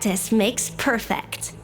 practice makes perfect.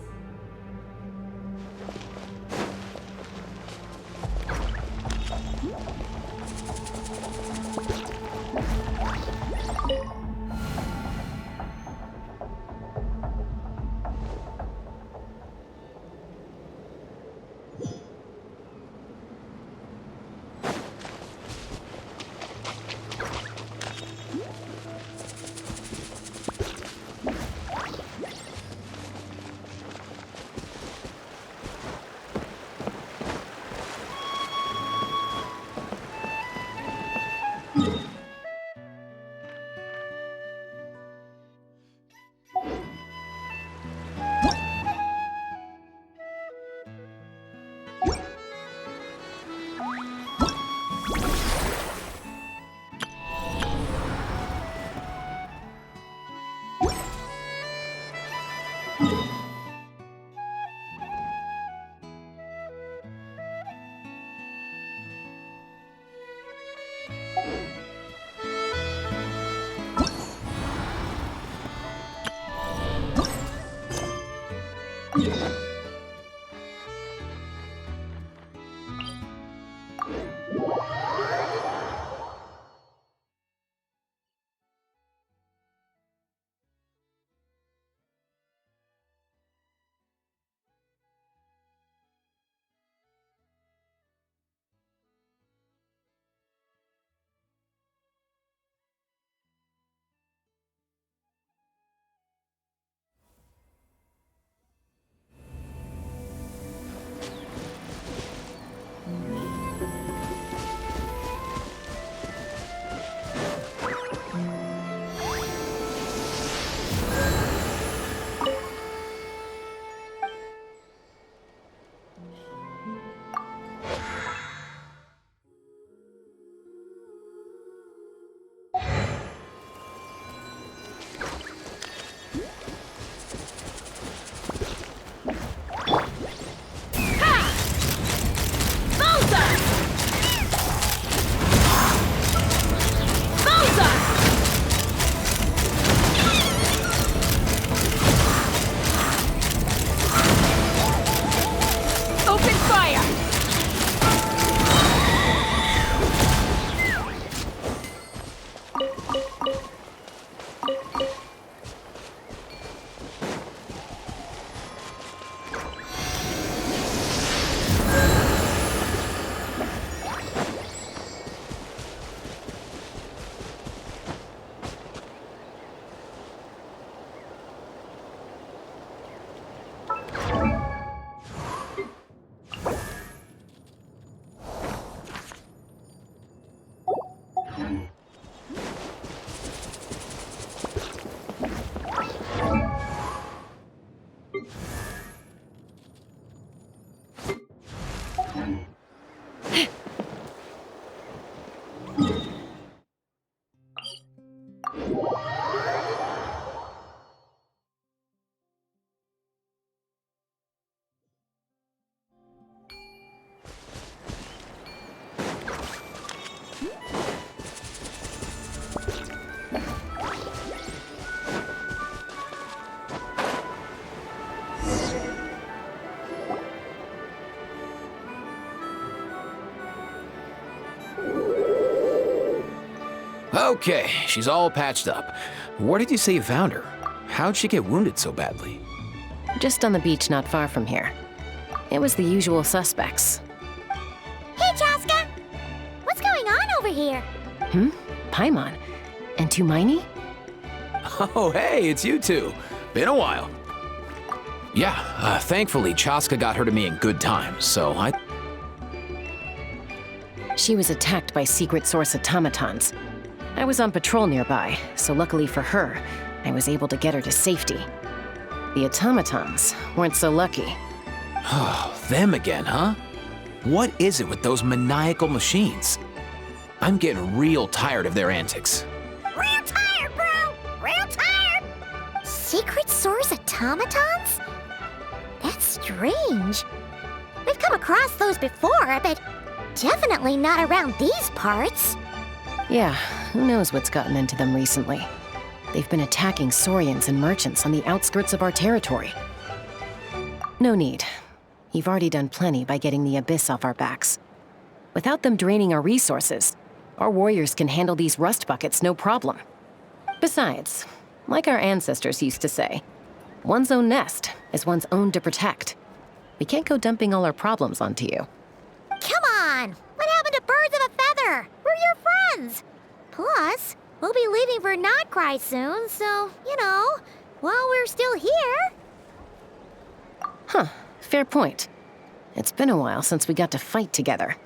Okay, she's all patched up. Where did you say you found her? How'd she get wounded so badly? Just on the beach not far from here. It was the usual suspects. Hey, Chaska! What's going on over here? Paimon. And Tumaini? Oh, hey, it's you two. Been a while. Yeah, thankfully Chaska got her to me in good time, so She was attacked by secret source automatons. I was on patrol nearby, so luckily for her, I was able to get her to safety. The automatons weren't so lucky. Oh, them again, huh? What is it with those maniacal machines? I'm getting real tired of their antics. Real tired, bro! Real tired! Secret source automatons? That's strange. We've come across those before, but definitely not around these parts. Yeah, who knows what's gotten into them recently. They've been attacking Saurians and merchants on the outskirts of our territory. No need. You've already done plenty by getting the Abyss off our backs. Without them draining our resources, our warriors can handle these rust buckets no problem. Besides, like our ancestors used to say, one's own nest is one's own to protect. We can't go dumping all our problems onto you. Come on! What happened to birds of a feather? We're your friends! Plus, we'll be leaving for Notcry soon, so, while we're still here... Huh, fair point. It's been a while since we got to fight together.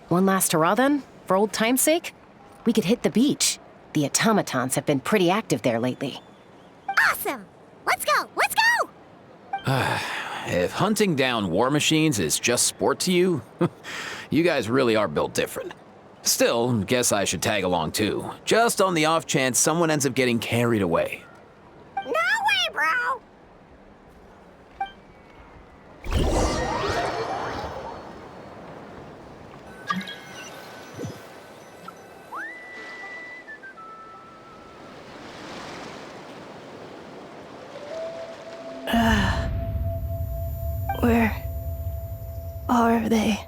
One last hurrah then, for old time's sake? We could hit the beach. The automatons have been pretty active there lately. Awesome! Let's go! Let's go! If hunting down war machines is just sport to you, you guys really are built different. Still, guess I should tag along too, just on the off chance someone ends up getting carried away. No way, bro! Where are they?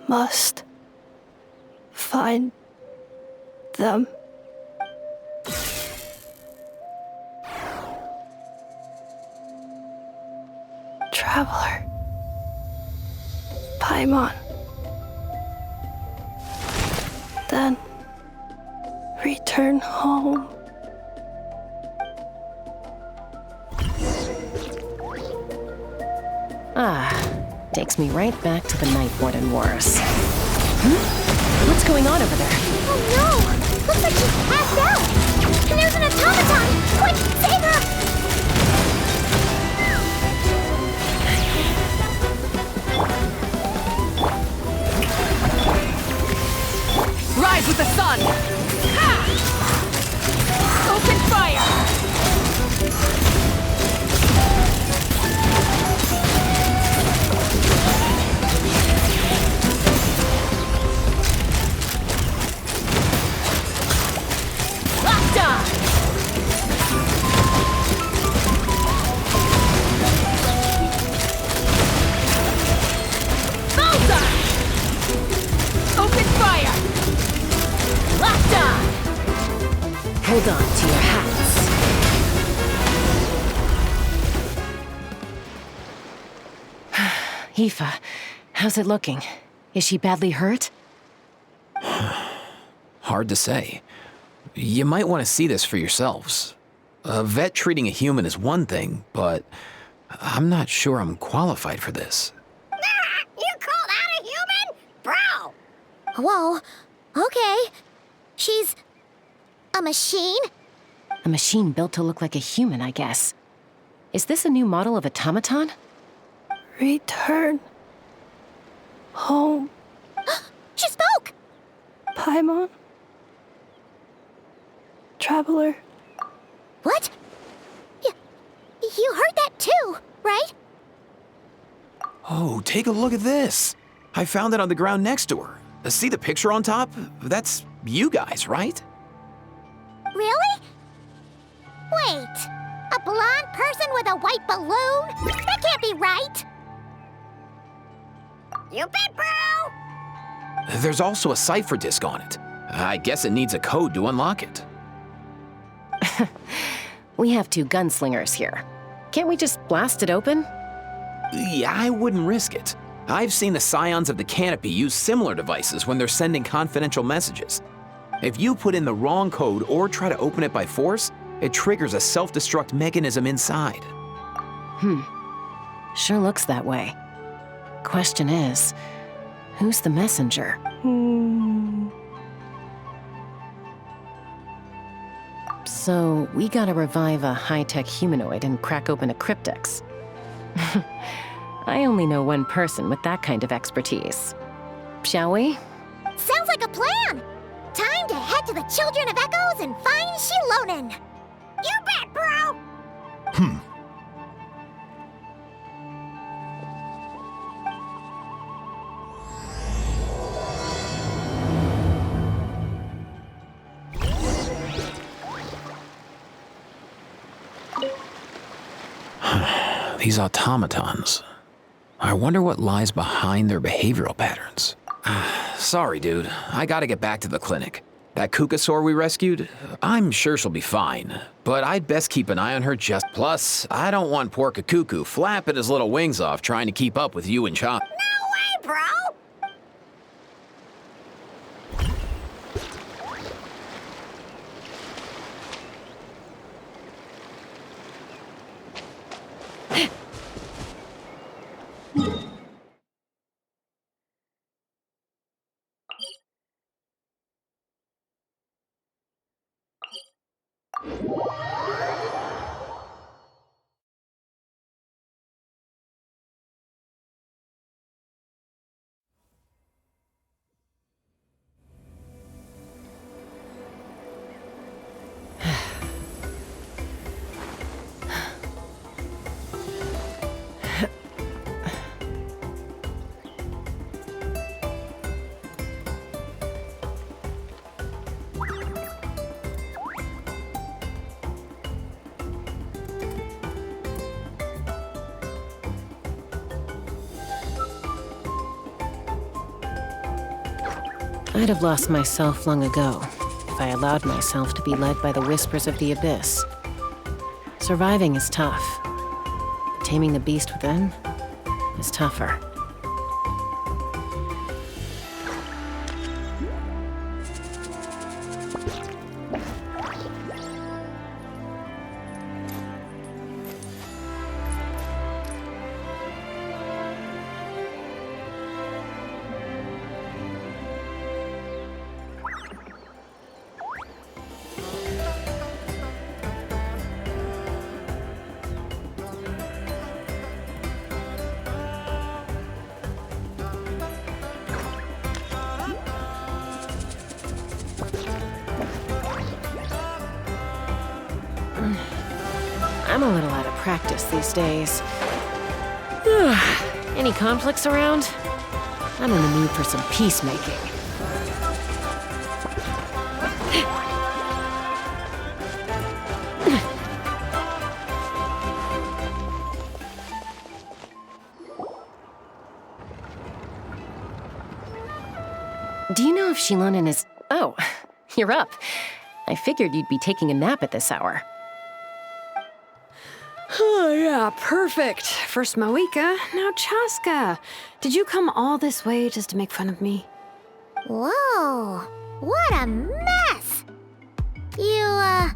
Must find them. Traveler. Paimon. Then return home. Takes me right back to the Night Warden Wars. What's going on over there? Oh no! Looks like she's passed out! And there's an automaton! Quick, save her! Rise with the sun! Ha! Open fire! Hold on to your hats. Aoife, how's it looking? Is she badly hurt? Hard to say. You might want to see this for yourselves. A vet treating a human is one thing, but I'm not sure I'm qualified for this. You call that a human? Bro! Whoa, okay. She's... a machine? A machine built to look like a human, I guess. Is this a new model of automaton? Return home. She spoke! Paimon. Traveler. What? You heard that too, right? Oh, take a look at this. I found it on the ground next to her. See the picture on top? That's you guys, right? Really? Wait, a blonde person with a white balloon? That can't be right! You bet, bro! There's also a cipher disk on it. I guess it needs a code to unlock it. We have two gunslingers here. Can't we just blast it open? Yeah, I wouldn't risk it. I've seen the Scions of the Canopy use similar devices when they're sending confidential messages. If you put in the wrong code or try to open it by force, it triggers a self-destruct mechanism inside. Sure looks that way. Question is, who's the messenger? So, we gotta revive a high-tech humanoid and crack open a cryptex. I only know one person with that kind of expertise. Shall we? Sounds like a plan! Time to head to the Children of Echoes and find Shilonen! You bet, bro! These automatons. I wonder what lies behind their behavioral patterns. Sorry, dude. I gotta get back to the clinic. That Kukasaur we rescued, I'm sure she'll be fine. But I'd best keep an eye on her just... Plus, I don't want poor Kakuku flapping his little wings off trying to keep up with you and Chop. No way, bro! I'd have lost myself long ago if I allowed myself to be led by the whispers of the abyss. Surviving is tough. Taming the beast within is tougher. I'm a little out of practice these days. Any conflicts around? I'm in the mood for some peacemaking. Do you know if Shilonen is... Oh, you're up. I figured you'd be taking a nap at this hour. Oh, yeah, perfect. First Mawika, now Chaska. Did you come all this way just to make fun of me? Whoa, what a mess! You,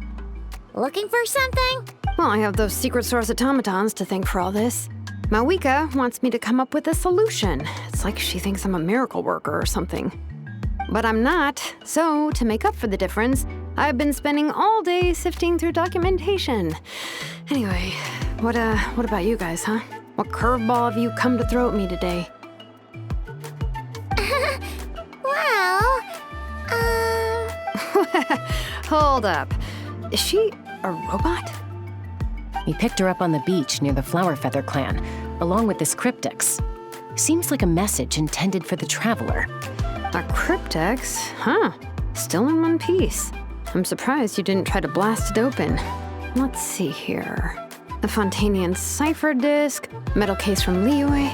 looking for something? Well, I have those secret source automatons to thank for all this. Mawika wants me to come up with a solution. It's like she thinks I'm a miracle worker or something. But I'm not, so to make up for the difference, I've been spending all day sifting through documentation. Anyway, what about you guys, huh? What curveball have you come to throw at me today? Well, Hold up. Is she a robot? We picked her up on the beach near the Flower Feather clan, along with this cryptex. Seems like a message intended for the traveler. A cryptex? Huh. Still in one piece. I'm surprised you didn't try to blast it open. Let's see here. The Fontanian cipher disk, metal case from Liyue.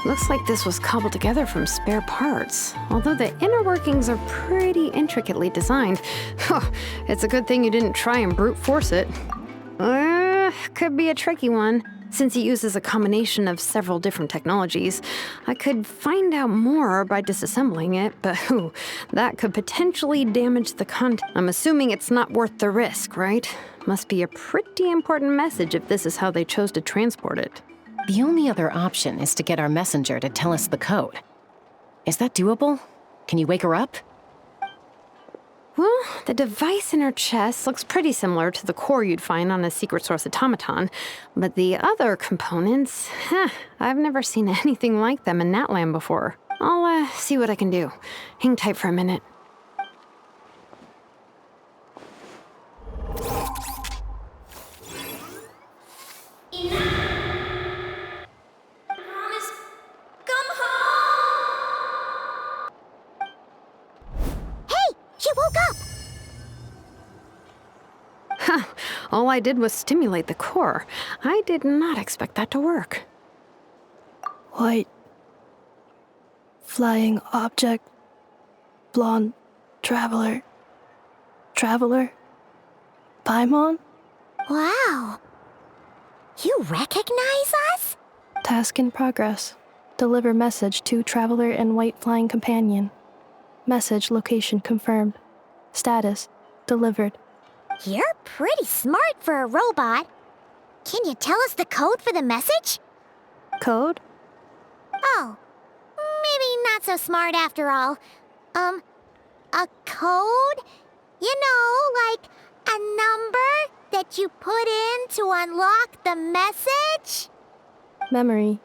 Looks like this was cobbled together from spare parts. Although the inner workings are pretty intricately designed. It's a good thing you didn't try and brute force it. Could be a tricky one. Since it uses a combination of several different technologies, I could find out more by disassembling it, but that could potentially damage the content. I'm assuming it's not worth the risk, right? Must be a pretty important message if this is how they chose to transport it. The only other option is to get our messenger to tell us the code. Is that doable? Can you wake her up? Well, the device in her chest looks pretty similar to the core you'd find on a secret source automaton, but the other components, I've never seen anything like them in Natlan before. I'll see what I can do. Hang tight for a minute. All I did was stimulate the core. I did not expect that to work. White. Flying object. Blonde. Traveler. Traveler. Paimon? Wow. You recognize us? Task in progress. Deliver message to Traveler and White Flying Companion. Message location confirmed. Status delivered. You're pretty smart for a robot. Can you tell us the code for the message? Code? Oh, maybe not so smart after all. A code? You know, like a number that you put in to unlock the message? Memory.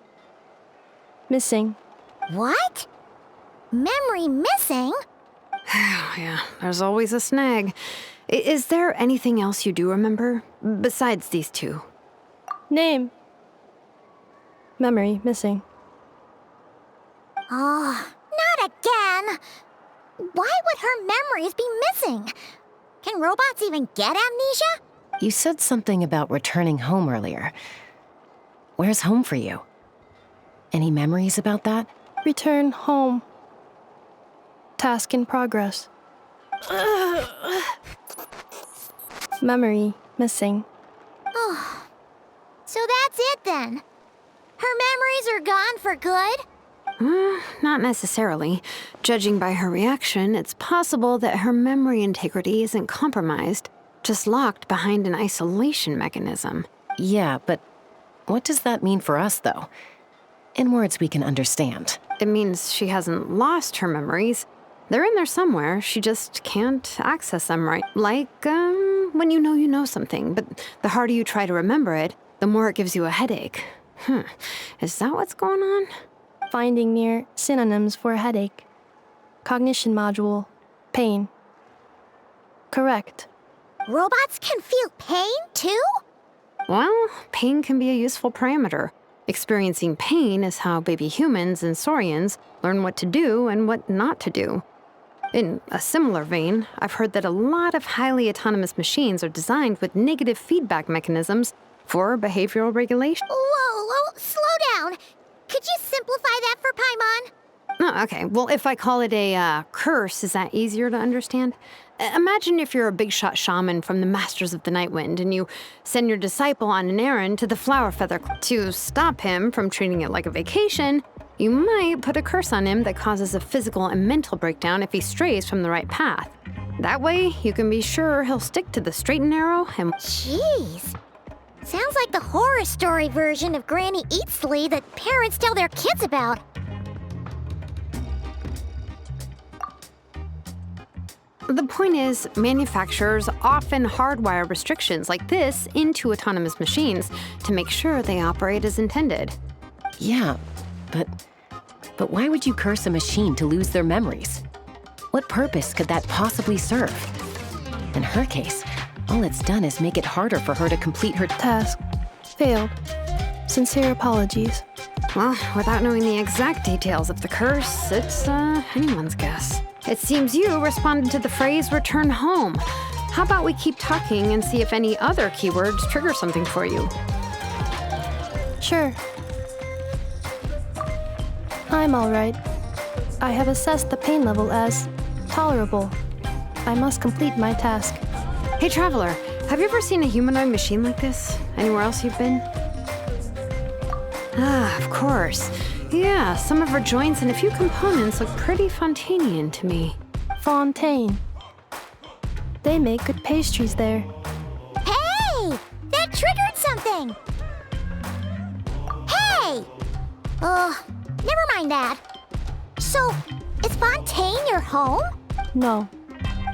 Missing. What? Memory missing? Yeah, there's always a snag. Is there anything else you do remember, besides these two? Name. Memory missing. Oh, not again. Why would her memories be missing? Can robots even get amnesia? You said something about returning home earlier. Where's home for you? Any memories about that? Return home. Task in progress. Memory missing. Oh, so that's it then. Her memories are gone for good? Not necessarily. Judging by her reaction, it's possible that her memory integrity isn't compromised, just locked behind an isolation mechanism. Yeah, but what does that mean for us, though? In words we can understand. It means she hasn't lost her memories. They're in there somewhere, she just can't access them right. Like, when you know something, but the harder you try to remember it, the more it gives you a headache. Is that what's going on? Finding near synonyms for headache. Cognition module. Pain. Correct. Robots can feel pain too? Well, pain can be a useful parameter. Experiencing pain is how baby humans and saurians learn what to do and what not to do. In a similar vein, I've heard that a lot of highly autonomous machines are designed with negative feedback mechanisms for behavioral regulation. Whoa, slow down. Could you simplify that for Paimon? Oh, okay. Well, if I call it a curse, is that easier to understand? Imagine if you're a big shot shaman from the Masters of the Night Wind and you send your disciple on an errand to the Flower Feather. To stop him from treating it like a vacation, you might put a curse on him that causes a physical and mental breakdown if he strays from the right path. That way, you can be sure he'll stick to the straight and narrow and... Jeez. Sounds like the horror story version of Granny Eatsley that parents tell their kids about. The point is, manufacturers often hardwire restrictions like this into autonomous machines to make sure they operate as intended. Yeah, but why would you curse a machine to lose their memories? What purpose could that possibly serve? In her case, all it's done is make it harder for her to complete her Task. Failed. Sincere apologies. Well, without knowing the exact details of the curse, it's anyone's guess. It seems you responded to the phrase return home. How about we keep talking and see if any other keywords trigger something for you? Sure. I'm all right. I have assessed the pain level as tolerable. I must complete my task. Hey, Traveler, have you ever seen a humanoid machine like this? Anywhere else you've been? Ah, of course. Yeah, some of her joints and a few components look pretty Fontanian to me. Fontaine. They make good pastries there. Hey! That triggered something! Hey! Never mind that. So, is Fontaine your home? No.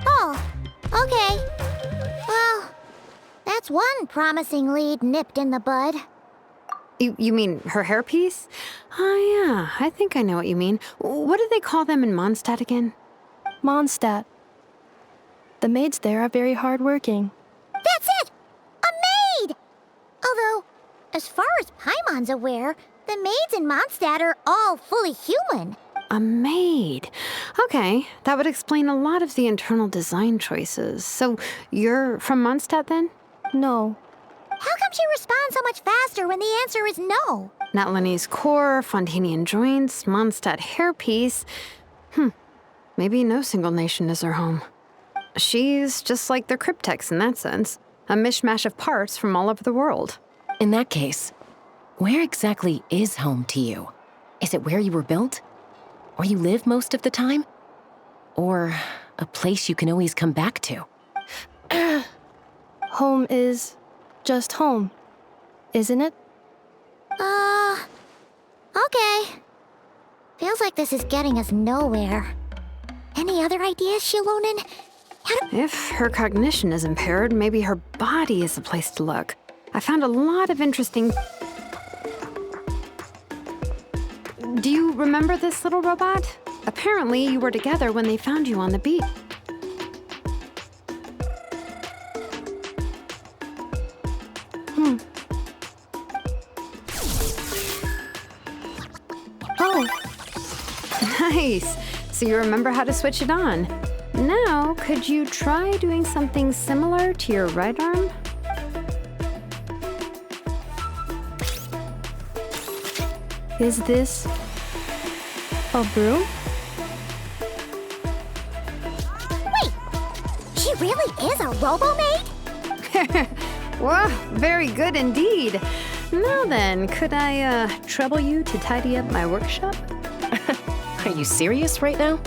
Oh, okay. Well, that's one promising lead nipped in the bud. You mean her hairpiece? Oh, yeah, I think I know what you mean. What do they call them in Mondstadt again? Mondstadt. The maids there are very hardworking. That's it! A maid! Although, as far as Paimon's aware, the maids in Mondstadt are all fully human. A maid. Okay, that would explain a lot of the internal design choices. So, you're from Mondstadt then? No. How come she responds so much faster when the answer is no? Natlanese core, Fontanian joints, Mondstadt hairpiece. Maybe no single nation is her home. She's just like the Cryptex in that sense. A mishmash of parts from all over the world. In that case, where exactly is home to you? Is it where you were built? Where you live most of the time? Or a place you can always come back to? Home is just home, isn't it? Okay. Feels like this is getting us nowhere. Any other ideas, Shilonen? If her cognition is impaired, maybe her body is the place to look. I found a lot of interesting... Do you remember this little robot? Apparently, you were together when they found you on the beach. Oh, Nice. So you remember how to switch it on. Now, could you try doing something similar to your right arm? is this a broom? She really is a robo-maid? Whoa, very good indeed. Now then, could I trouble you to tidy up my workshop? Are you serious right now?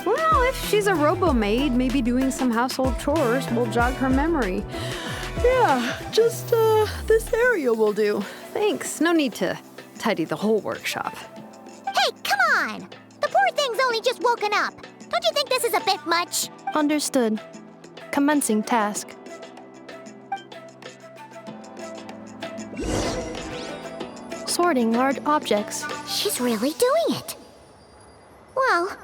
Well, if she's a robo-maid, maybe doing some household chores will jog her memory. Yeah, just this area will do. Thanks. No need to tidy the whole workshop. Hey, come on! The poor thing's only just woken up. Don't you think this is a bit much? Understood. Commencing task. Sorting large objects. She's really doing it. Well,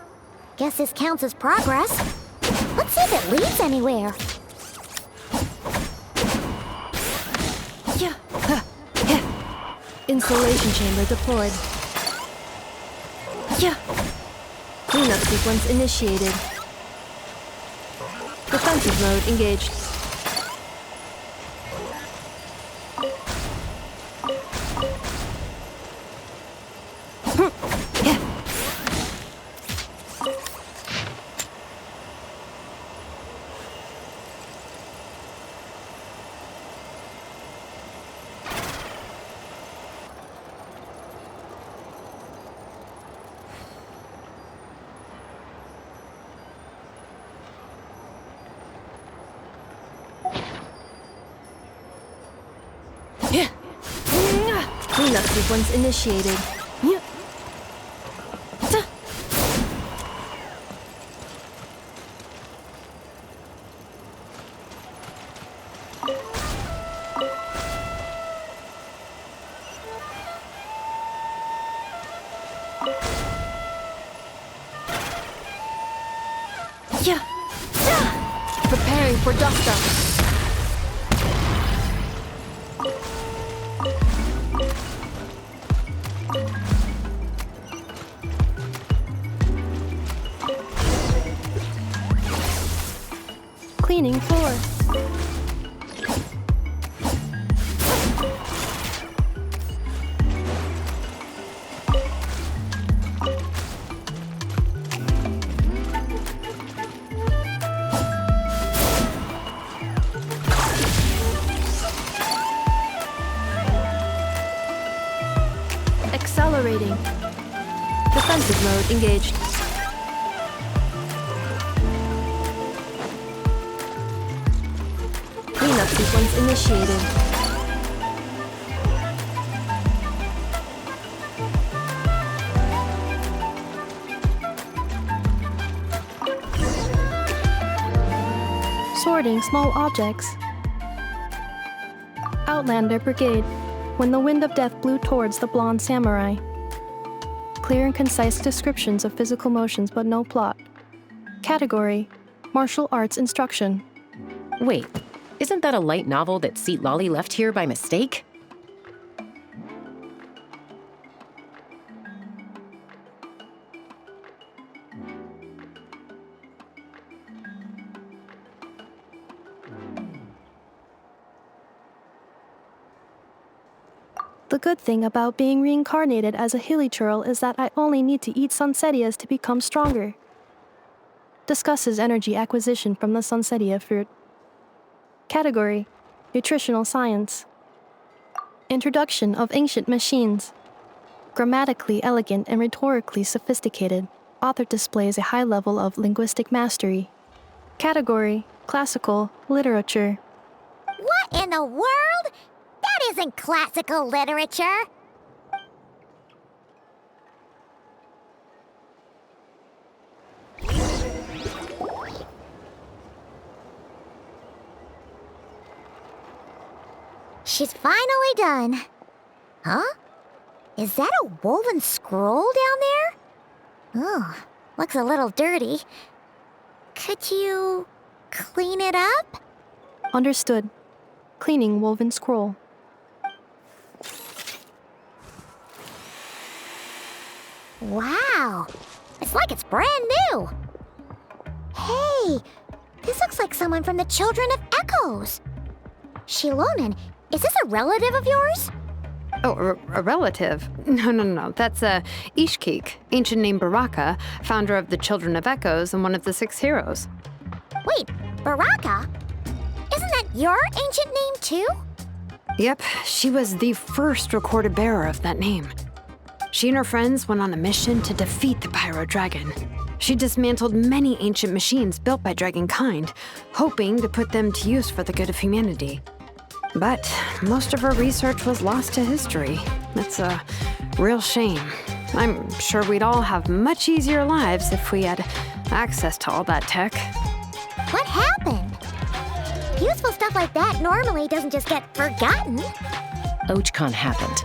guess this counts as progress. Let's see if it leads anywhere. Installation chamber deployed. Cleanup sequence initiated. Defensive mode engaged. Cleanup sequence initiated. Preparing for dust-up. Cleaning floor. Accelerating. Defensive mode engaged. Cleanup sequence initiated. Sorting small objects. Outlander Brigade. When the wind of death blew towards the blonde samurai. Clear and concise descriptions of physical motions but no plot. Category: Martial Arts Instruction. Wait, isn't that a light novel that Seat Lolly left here by mistake? The good thing about being reincarnated as a hilichurl is that I only need to eat sunsettias to become stronger. Discusses energy acquisition from the sunsettia fruit. Category: Nutritional Science. Introduction of Ancient Machines. Grammatically elegant and rhetorically sophisticated, author displays a high level of linguistic mastery. Category: Classical Literature. What in the world? That isn't classical literature. She's finally done. Huh? Is that a woven scroll down there? Oh, looks a little dirty. Could you clean it up? Understood. Cleaning woven scroll. Wow, it's like it's brand new. Hey, this looks like someone from the Children of Echoes. Shilonen, is this a relative of yours? Oh, a relative? No. That's Ishkik, ancient name Baraka, founder of the Children of Echoes and one of the 6 heroes. Wait, Baraka? Isn't that your ancient name too? Yep, she was the first recorded bearer of that name. She and her friends went on a mission to defeat the Pyro Dragon. She dismantled many ancient machines built by Dragonkind, hoping to put them to use for the good of humanity. But most of her research was lost to history. It's a real shame. I'm sure we'd all have much easier lives if we had access to all that tech. What happened? Useful stuff like that normally doesn't just get forgotten. Ochkon happened.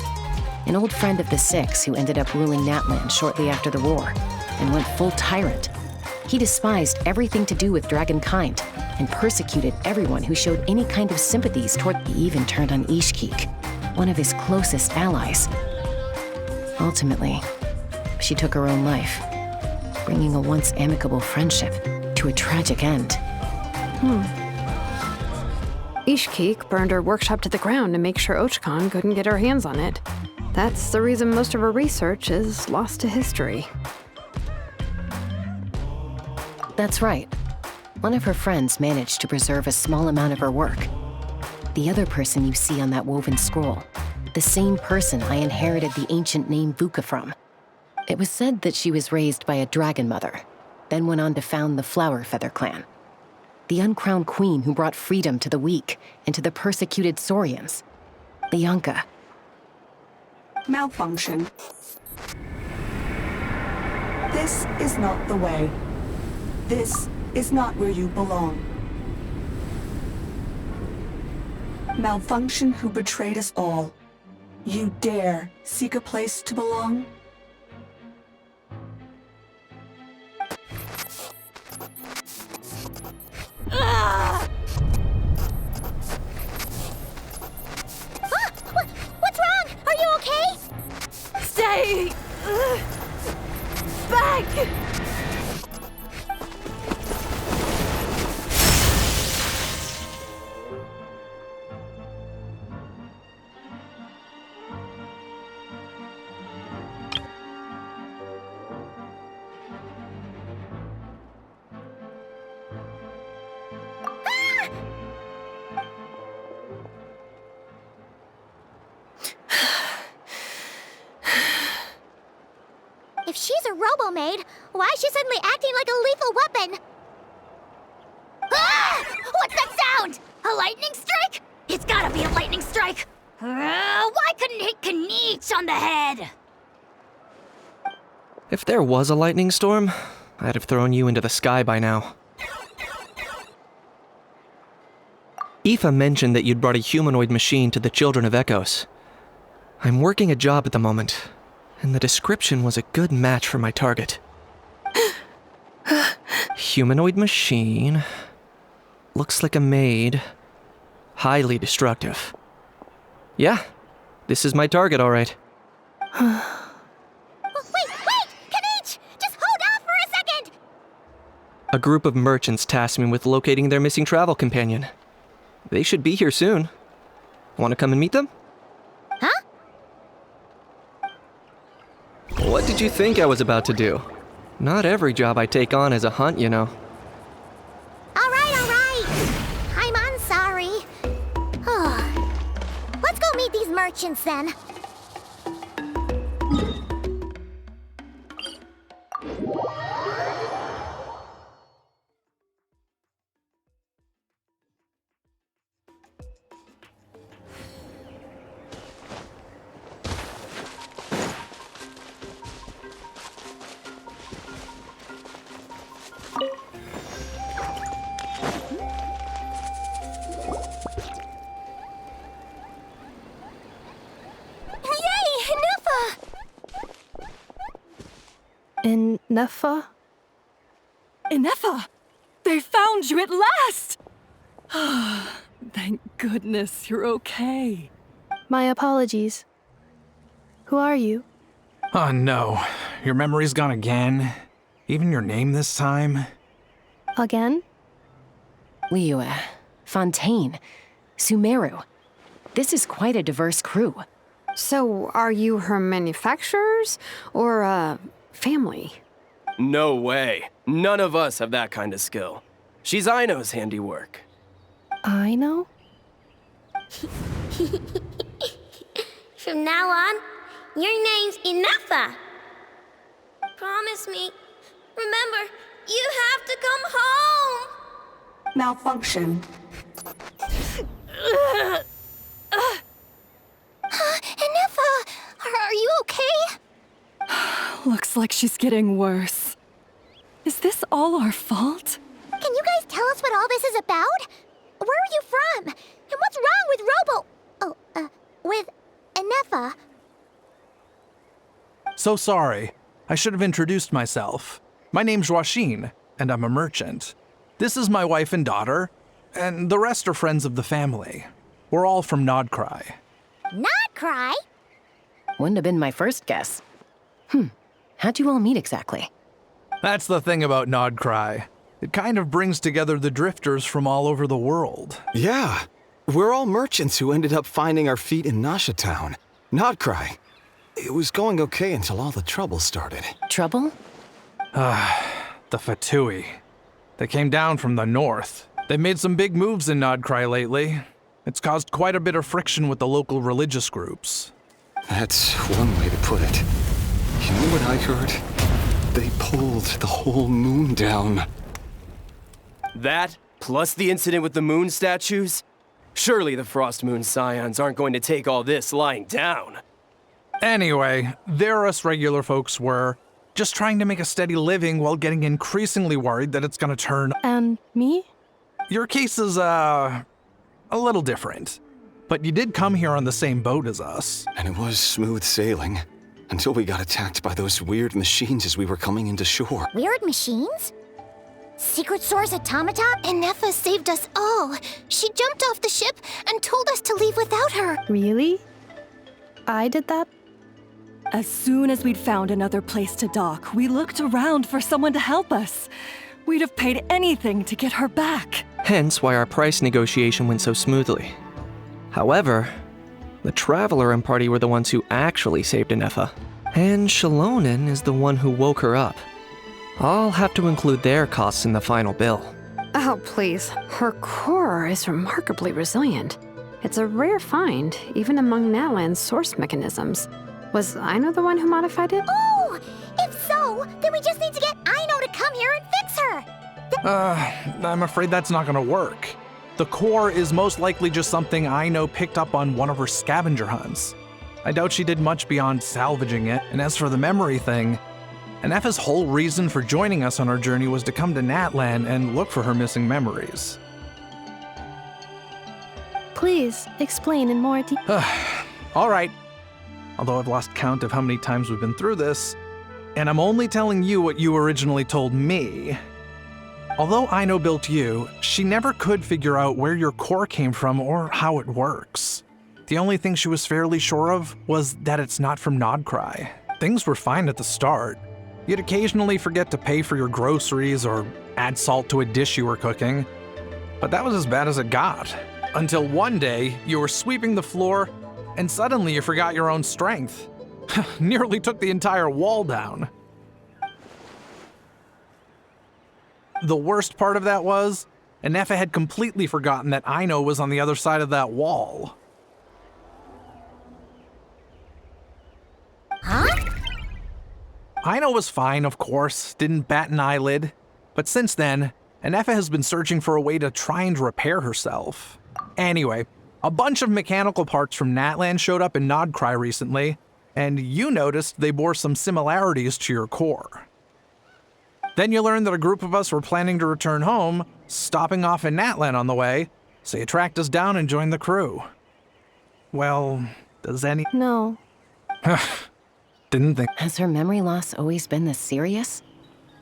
An old friend of the 6 who ended up ruling Natlan shortly after the war, and went full tyrant. He despised everything to do with Dragonkind, and persecuted everyone who showed any kind of sympathies toward. He even turned on Ishkik, one of his closest allies. Ultimately, she took her own life, bringing a once amicable friendship to a tragic end. Ishkik burned her workshop to the ground to make sure Ochkon couldn't get her hands on it. That's the reason most of her research is lost to history. That's right. One of her friends managed to preserve a small amount of her work. The other person you see on that woven scroll, the same person I inherited the ancient name Vuka from. It was said that she was raised by a dragon mother, then went on to found the Flower Feather clan. The uncrowned queen who brought freedom to the weak and to the persecuted Saurians. Lianka. Malfunction. This is not the way. This is not where you belong. Malfunction who betrayed us all. You dare seek a place to belong? What's wrong? Are you okay? Stay back! If she's a robo-maid, why is she suddenly acting like a lethal weapon? Ah! What's that sound? A lightning strike? It's gotta be a lightning strike! Why couldn't it hit Kniech on the head? If there was a lightning storm, I'd have thrown you into the sky by now. Aoife mentioned that you'd brought a humanoid machine to the Children of Echoes. I'm working a job at the moment, and the description was a good match for my target. Humanoid machine. Looks like a maid. Highly destructive. Yeah, this is my target, all right. Wait! Kniech! Just hold off for a second! A group of merchants tasked me with locating their missing travel companion. They should be here soon. Want to come and meet them? Huh? did you think I was about to do? Not every job I take on is a hunt, you know. All right. I'm sorry. Let's go meet these merchants then. Nefa? Inefa! They found you at last! Thank goodness you're okay. My apologies. Who are you? Oh no, your memory's gone again? Even your name this time? Again? Liyue, Fontaine, Sumeru. This is quite a diverse crew. So, are you her manufacturers or, family? No way. None of us have that kind of skill. She's Aino's handiwork. I know? From now on, your name's Inefa. Promise me. Remember, you have to come home. Malfunction. Inefa, are you okay? Looks like she's getting worse. Is this all our fault? Can you guys tell us what all this is about? Where are you from? And what's wrong with with Inefa? So sorry. I should have introduced myself. My name's Joachine, and I'm a merchant. This is my wife and daughter, and the rest are friends of the family. We're all from Nodcry. Not cry? Wouldn't have been my first guess. How'd you all meet exactly? That's the thing about Nodcry. It kind of brings together the drifters from all over the world. Yeah, we're all merchants who ended up finding our feet in Nasha Town. Nodcry. It was going okay until all the trouble started. Trouble? The Fatui. They came down from the north. They've made some big moves in Nodcry lately. It's caused quite a bit of friction with the local religious groups. That's one way to put it. You know what I heard? They pulled the whole moon down. That, plus the incident with the moon statues? Surely the Frost Moon Scions aren't going to take all this lying down. Anyway, there us regular folks were just trying to make a steady living while getting increasingly worried that it's gonna turn. And me? Your case is, a little different. But you did come here on the same boat as us. And it was smooth sailing. Until we got attacked by those weird machines as we were coming into shore. Weird machines? Secret Source Automata? Inefa saved us all. She jumped off the ship and told us to leave without her. Really? I did that? As soon as we'd found another place to dock, we looked around for someone to help us. We'd have paid anything to get her back. Hence why our price negotiation went so smoothly. However, the Traveler and party were the ones who actually saved Inefa. And Shalonen is the one who woke her up. I'll have to include their costs in the final bill. Oh, please. Her core is remarkably resilient. It's a rare find, even among Natlan's source mechanisms. Was Aino the one who modified it? Oh! If so, then we just need to get Aino to come here and fix her! I'm afraid that's not gonna work. The core is most likely just something Aino picked up on one of her scavenger hunts. I doubt she did much beyond salvaging it, and as for the memory thing, Inefa's whole reason for joining us on our journey was to come to Natlan and look for her missing memories. Please, explain in more detail. All right. Although I've lost count of how many times we've been through this, and I'm only telling you what you originally told me. Although Aino built you, she never could figure out where your core came from or how it works. The only thing she was fairly sure of was that it's not from Nodcry. Things were fine at the start. You'd occasionally forget to pay for your groceries or add salt to a dish you were cooking. But that was as bad as it got. Until one day, you were sweeping the floor, and suddenly you forgot your own strength. Nearly took the entire wall down. The worst part of that was, Anefa had completely forgotten that Aino was on the other side of that wall. Huh? Aino was fine, of course, didn't bat an eyelid. But since then, Anefa has been searching for a way to try and repair herself. Anyway, a bunch of mechanical parts from Natlan showed up in Nodcry recently, and you noticed they bore some similarities to your core. Then you learned that a group of us were planning to return home, stopping off in Natlan on the way, so you tracked us down and joined the crew. Well, does any... No. Didn't think... Has her memory loss always been this serious?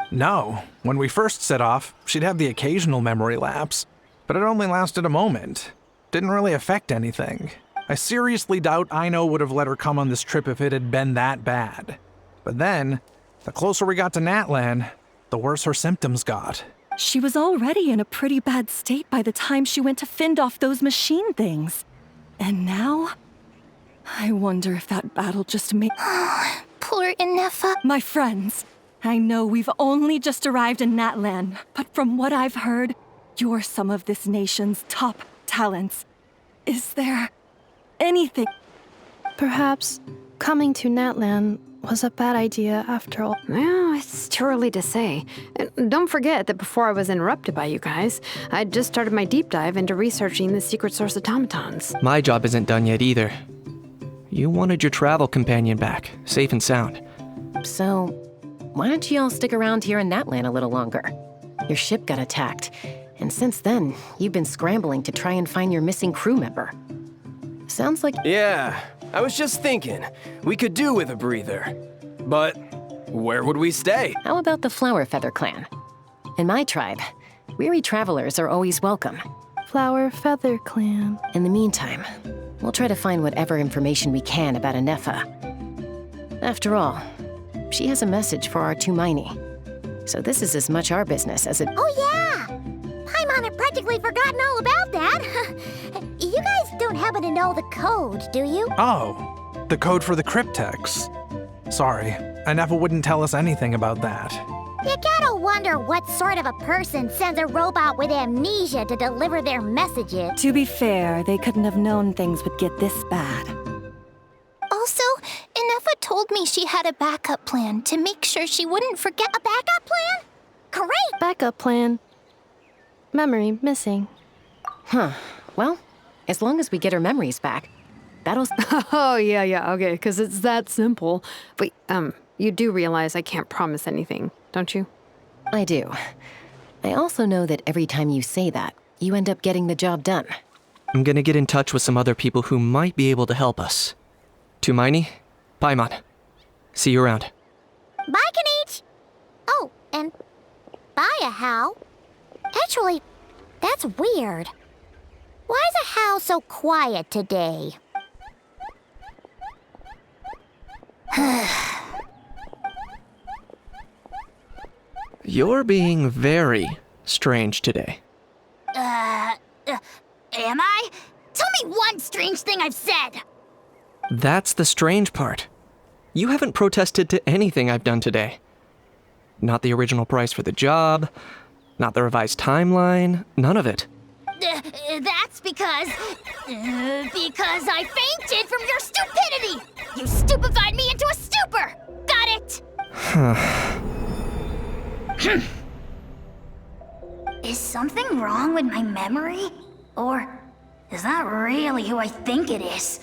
No. When we first set off, she'd have the occasional memory lapse, but it only lasted a moment. Didn't really affect anything. I seriously doubt Aino would have let her come on this trip if it had been that bad. But then, the closer we got to Natlan, the worse her symptoms got. She was already in a pretty bad state by the time she went to fend off those machine things. And now? I wonder if that battle just made... Poor Anefa. My friends, I know we've only just arrived in Natlan, but from what I've heard, you're some of this nation's top talents. Is there anything... Perhaps coming to Natlan was a bad idea after all. Well, it's too early to say. And don't forget that before I was interrupted by you guys, I'd just started my deep dive into researching the secret source automatons. My job isn't done yet either. You wanted your travel companion back, safe and sound. So, why don't you all stick around here in Natlan a little longer? Your ship got attacked, and since then, you've been scrambling to try and find your missing crew member. Sounds like... Yeah, I was just thinking, we could do with a breather. But where would we stay? How about the Flower Feather Clan? In my tribe, weary travelers are always welcome. Flower Feather Clan. In the meantime, we'll try to find whatever information we can about Anefa. After all, she has a message for our Tumaini. So this is as much our business as it... Oh yeah! Paimon had practically forgotten all about that. You guys don't happen to know the code, do you? Oh, the code for the cryptex. Sorry, Anefa wouldn't tell us anything about that. You gotta wonder what sort of a person sends a robot with amnesia to deliver their messages. To be fair, they couldn't have known things would get this bad. Also, Anefa told me she had a backup plan to make sure she wouldn't forget. A backup plan? Great! Backup plan. Memory missing. Huh. Well, as long as we get her memories back, that'll... Oh, yeah, okay, because it's that simple. Wait, you do realize I can't promise anything, don't you? I do. I also know that every time you say that, you end up getting the job done. I'm gonna get in touch with some other people who might be able to help us. Tumaini, Paimon. See you around. Bye, Kanich! Oh, and bye, Ahau. Actually, that's weird. Why is Ahau so quiet today? You're being very strange today. Am I? Tell me one strange thing I've said! That's the strange part. You haven't protested to anything I've done today. Not the original price for the job, not the revised timeline, none of it. That's because I fainted from your stupidity! You stupefied me into a stupor! Got it? Is something wrong with my memory? Or is that really who I think it is?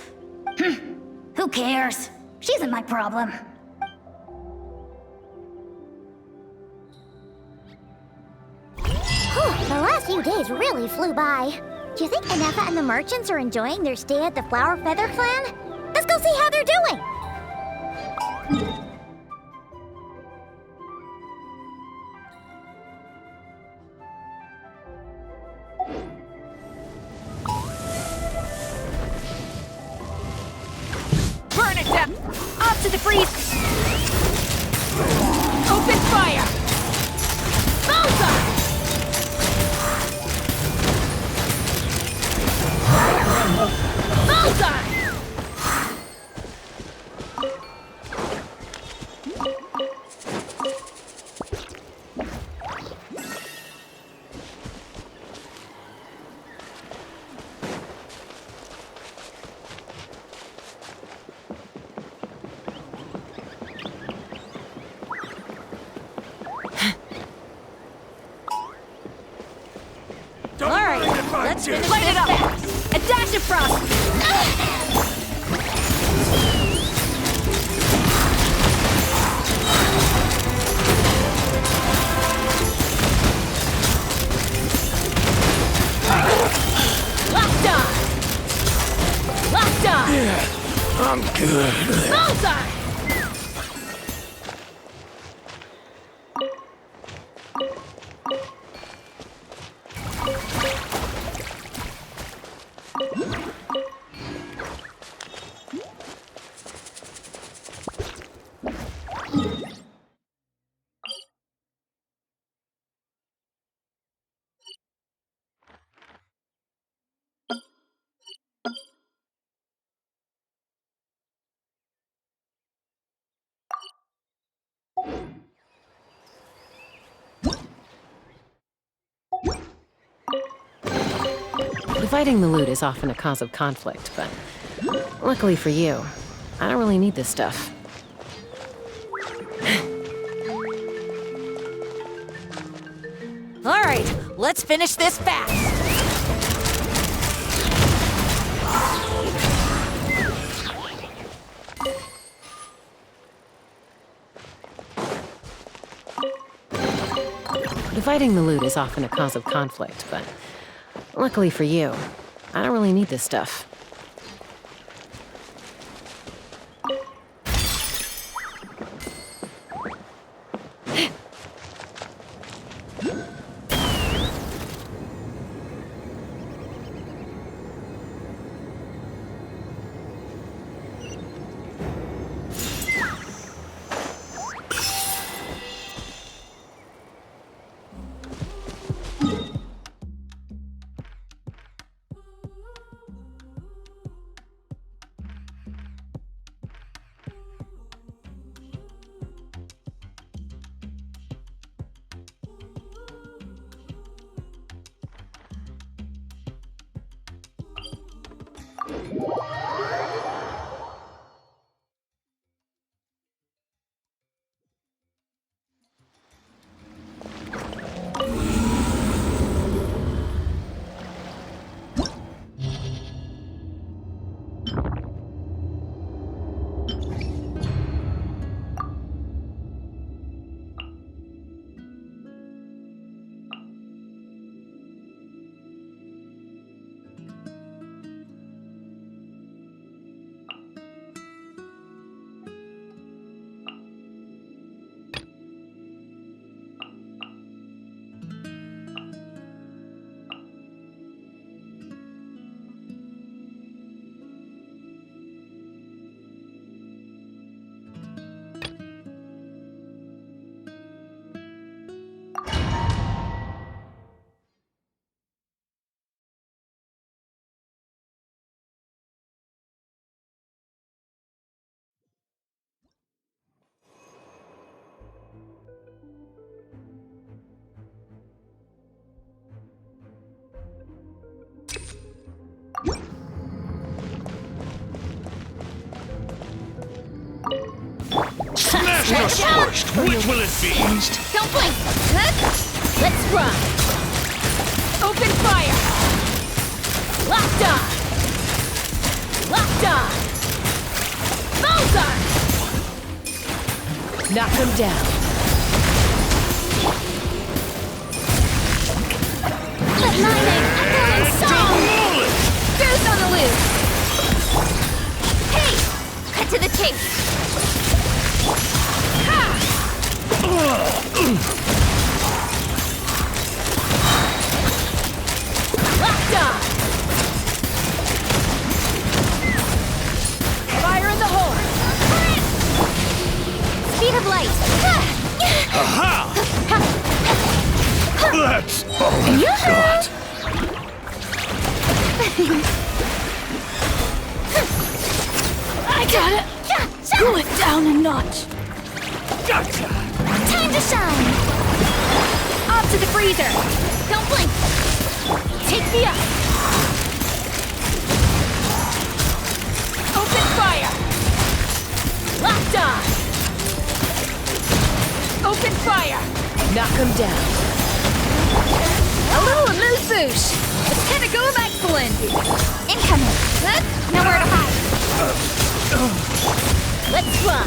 Who cares? She isn't my problem. The last few days really flew by. Do you think Anefa and the merchants are enjoying their stay at the Flower Feather Clan? Let's go see how they're doing! Burn it down! Off to the freeze! Open fire! Bullseye! Bullseye! statue! Light it up! A dash of frost! Locked on! Locked on! Yeah, I'm good. Bullseye! Dividing the loot is often a cause of conflict, but luckily for you, I don't really need this stuff. All right, let's finish this fast. Dividing the loot is often a cause of conflict, but luckily for you, I don't really need this stuff. Smash us first! Which will it be? Don't blink! Let's run! Open fire! Locked on! Locked on! Bullseye! Knock him down. Lightning! Burning song! Goose on the loose! Hey! Cut to the chase! Locked on! Fire in the horn! Speed of light! Aha! That's all I've got. I got it! Cool it down a notch! Gotcha! Time to shine! Off to the freezer! Don't blink! Take the up! Open fire! Locked on! Open fire! Knock him down. A little amuse-bouche! The pinnacle of excellence! Incoming! Nowhere to hide! Let's fly!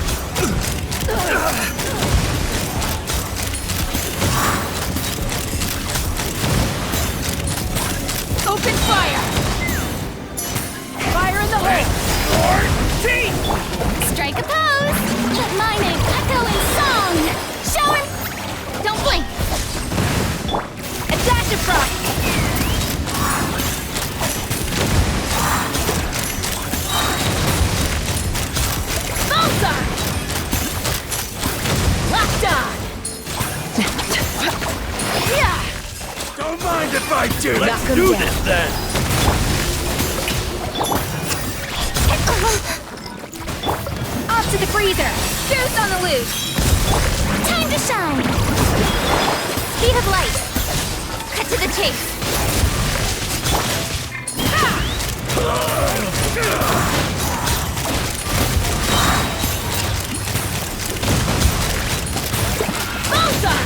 Open fire! Fire in the hole! Strike a pose! Let my name echo in song! Show him! Don't blink! A dash of frost! Bullseye! Locked on! Yeah! Don't mind if I do. Knock Let's him do down. this then. Off to the freezer! Goose on the loose! Time to shine! Speed of light! Cut to the chase! Bullseye!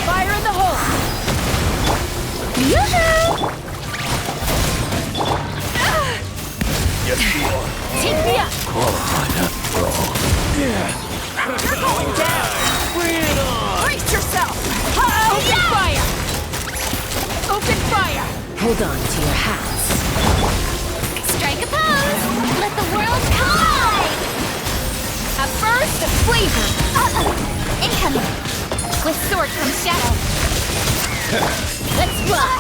Fire in the hole! Yoo-hoo! Yes, you are. Take me up! Yeah. You're going down! Bring it on. Brace yourself! Open fire! Open fire! Hold on to your hats. Strike a pose! Let the world collide! A burst of flavor! Incoming! With sword comes shadow! Let's fly!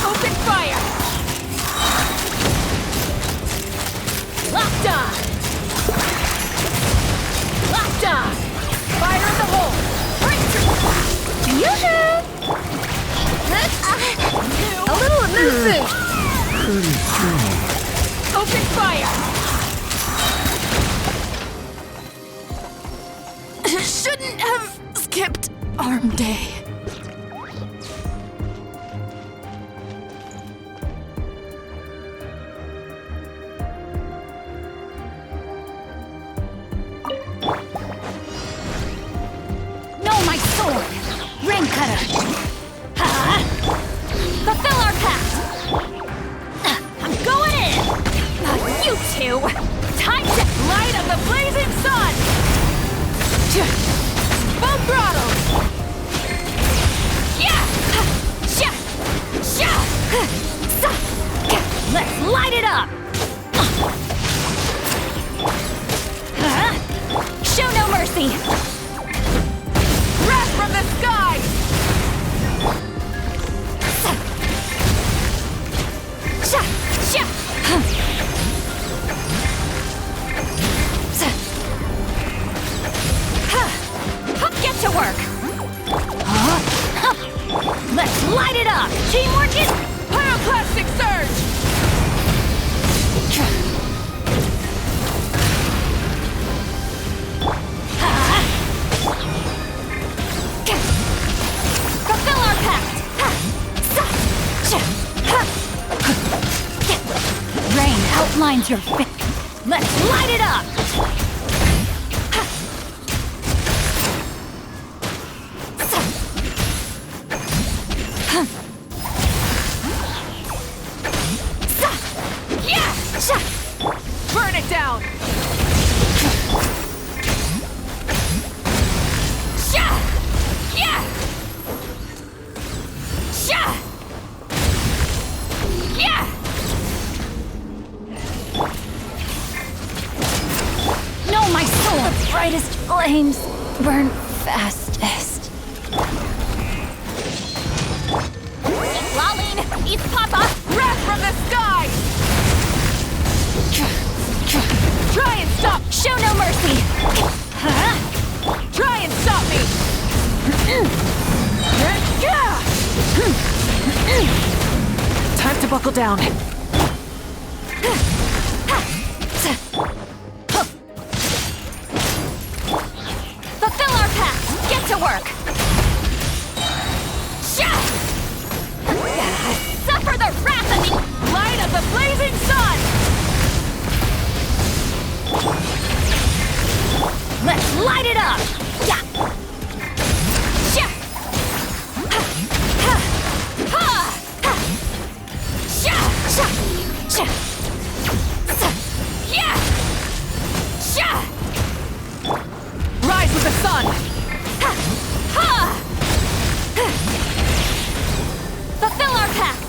Open fire! Locked on! Locked on! Fire in the hole! Yoo-hoo! A little elusive! Pretty strong. Open fire! Shouldn't have skipped arm day. No, my sword! Ring cutter! Ha! Fulfill our pact! I'm going in! You two! Time to light of the blazing sun! Full throttle! Yeah! Sha! Sha! Let's light it up! Show no mercy! Wrath from the sky! Sha! Sha! Get to work! Let's light it up! Teamwork is pyroclastic surge! Fulfill our pact! Rain outlines your face. Let's light it up! Burn it down! No, my soul! The brightest flames burn fastest. Lolling! East Papa! Wrath from the sky! Try and stop! Show no mercy! Try and stop me! Time to buckle down. Fulfill our pact! Get to work! Suffer the wrath of the light of the blazing sun! Let's light it up! Rise with the sun! Fulfill our pact!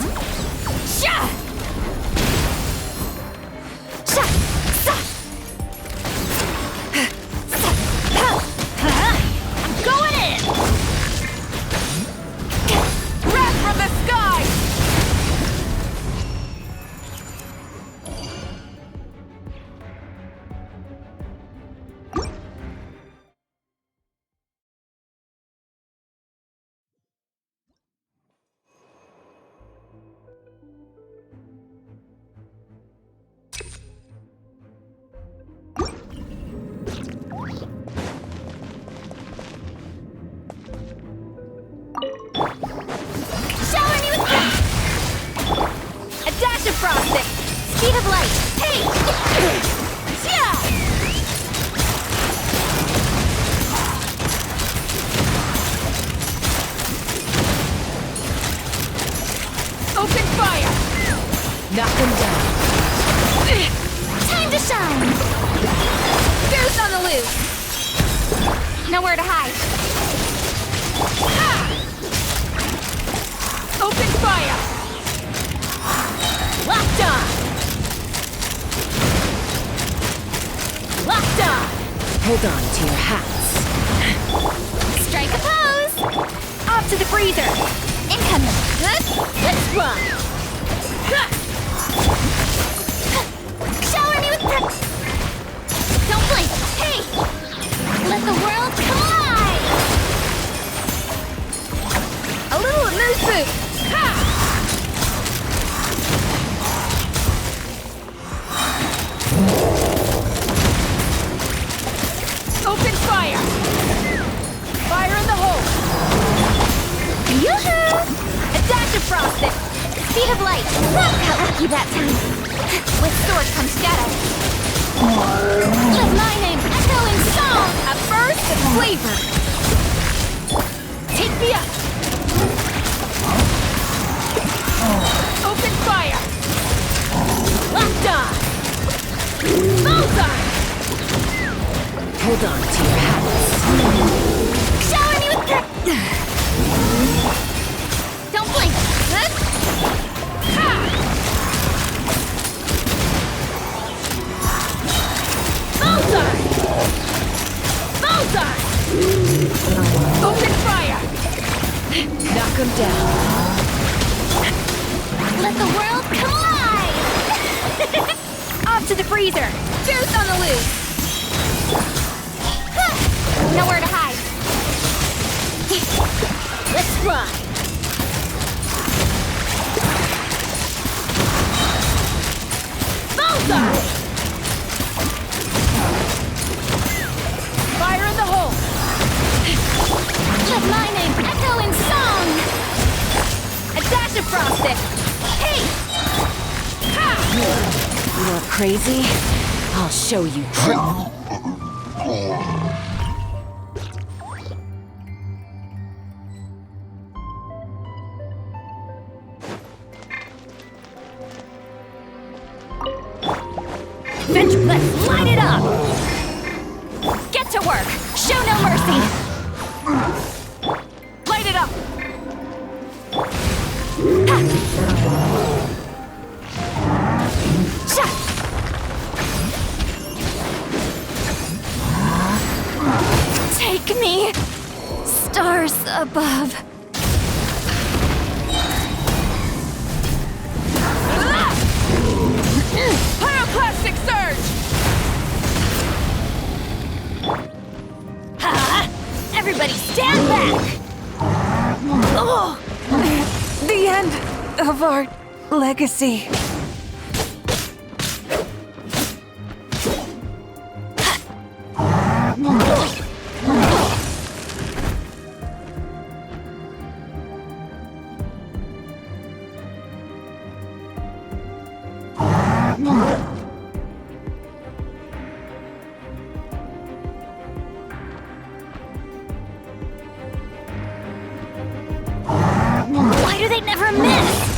I'm going in! Wrath from the sky! Shower me with a dash of frosting! Speed of light! Hey! Yeah! Open fire! Knock them down. Time to shine! Goose on the loose! Nowhere to hide. Open fire! Locked on! Locked on! Hold on to your hats. Strike a pose! Off to the freezer! Incoming! Good? Let's run! Shower me with Don't blink! Hey! Let the world collide! A little moose boot! Ha! Open fire! Fire in the hole! Yoo-hoo! A dash of frosting! Speed of light! Got lucky that time! With sword comes shadow! Let my name echo in song! A burst of flavor! Take me up! Open fire! Locked on! Bullseye! Hold on to your hats. Shower me with Don't blink! Good? Ha! Bullseye! Bullseye! Open fire! Knock them down. Let the world collide! Off to the freezer! Goose on the loose! Nowhere to hide! Let's run! Bullseye! Fire in the hole! Let my name echo in song! A dash of frosting! Hey! Ha! You are crazy? I'll show you. Venture, let's light it up! Get to work! Show no mercy! Light it up! Take me! Stars above. Pyroclastic surge! Ha! Everybody stand back! Oh! The end of our legacy. Why do they never miss?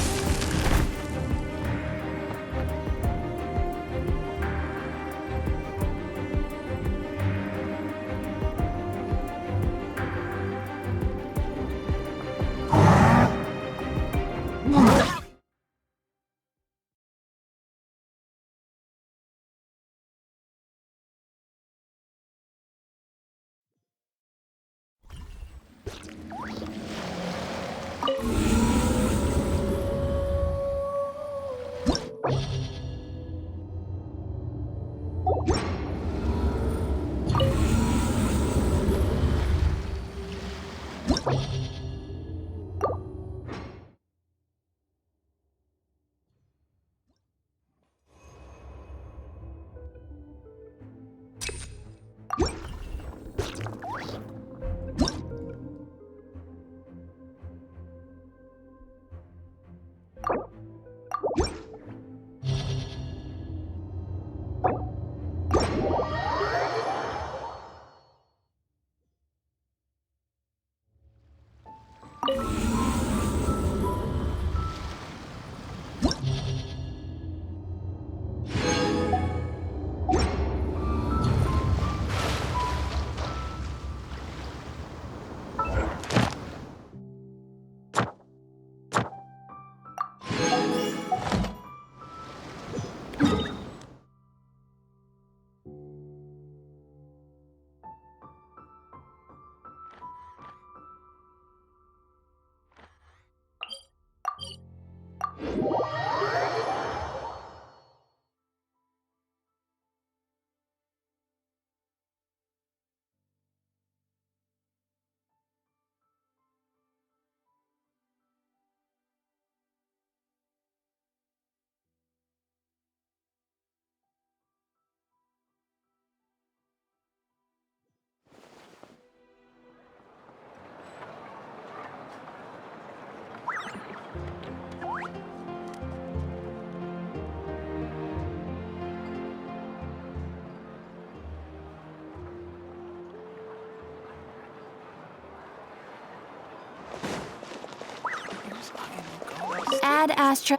Ad Astra.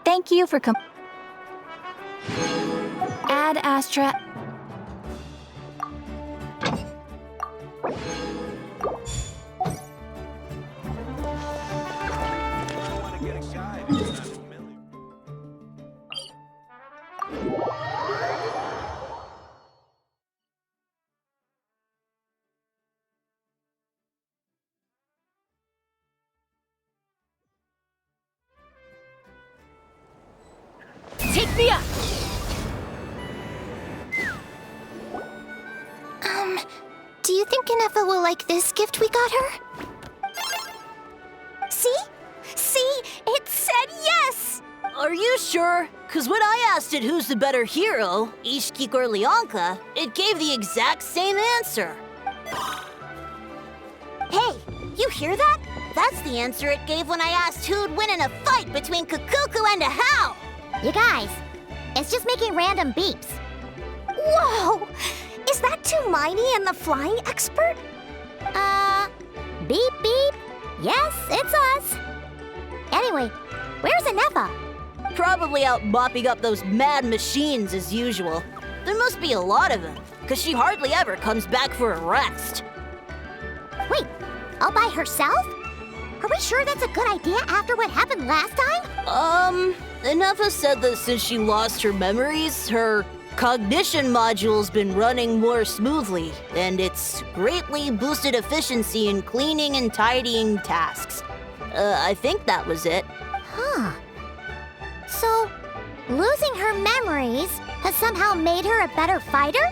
Thank you for Ad Astra. Take me up! Do you think Inefa will like this gift we got her? See? See? It said yes! Are you sure? Because when I asked it who's the better hero, Ishkik or Leonka, it gave the exact same answer. Hey, you hear that? That's the answer it gave when I asked who'd win in a fight between Kukuku and Ahau! You guys, it's just making random beeps. Whoa! Is that Tumaini and the flying expert? Beep beep. Yes, it's us. Anyway, where's Inefa? Probably out mopping up those mad machines as usual. There must be a lot of them, because she hardly ever comes back for a rest. Wait, all by herself? Are we sure that's a good idea after what happened last time? Inefa said that since she lost her memories, her cognition module's been running more smoothly, and it's greatly boosted efficiency in cleaning and tidying tasks. I think that was it. Huh. So, losing her memories has somehow made her a better fighter?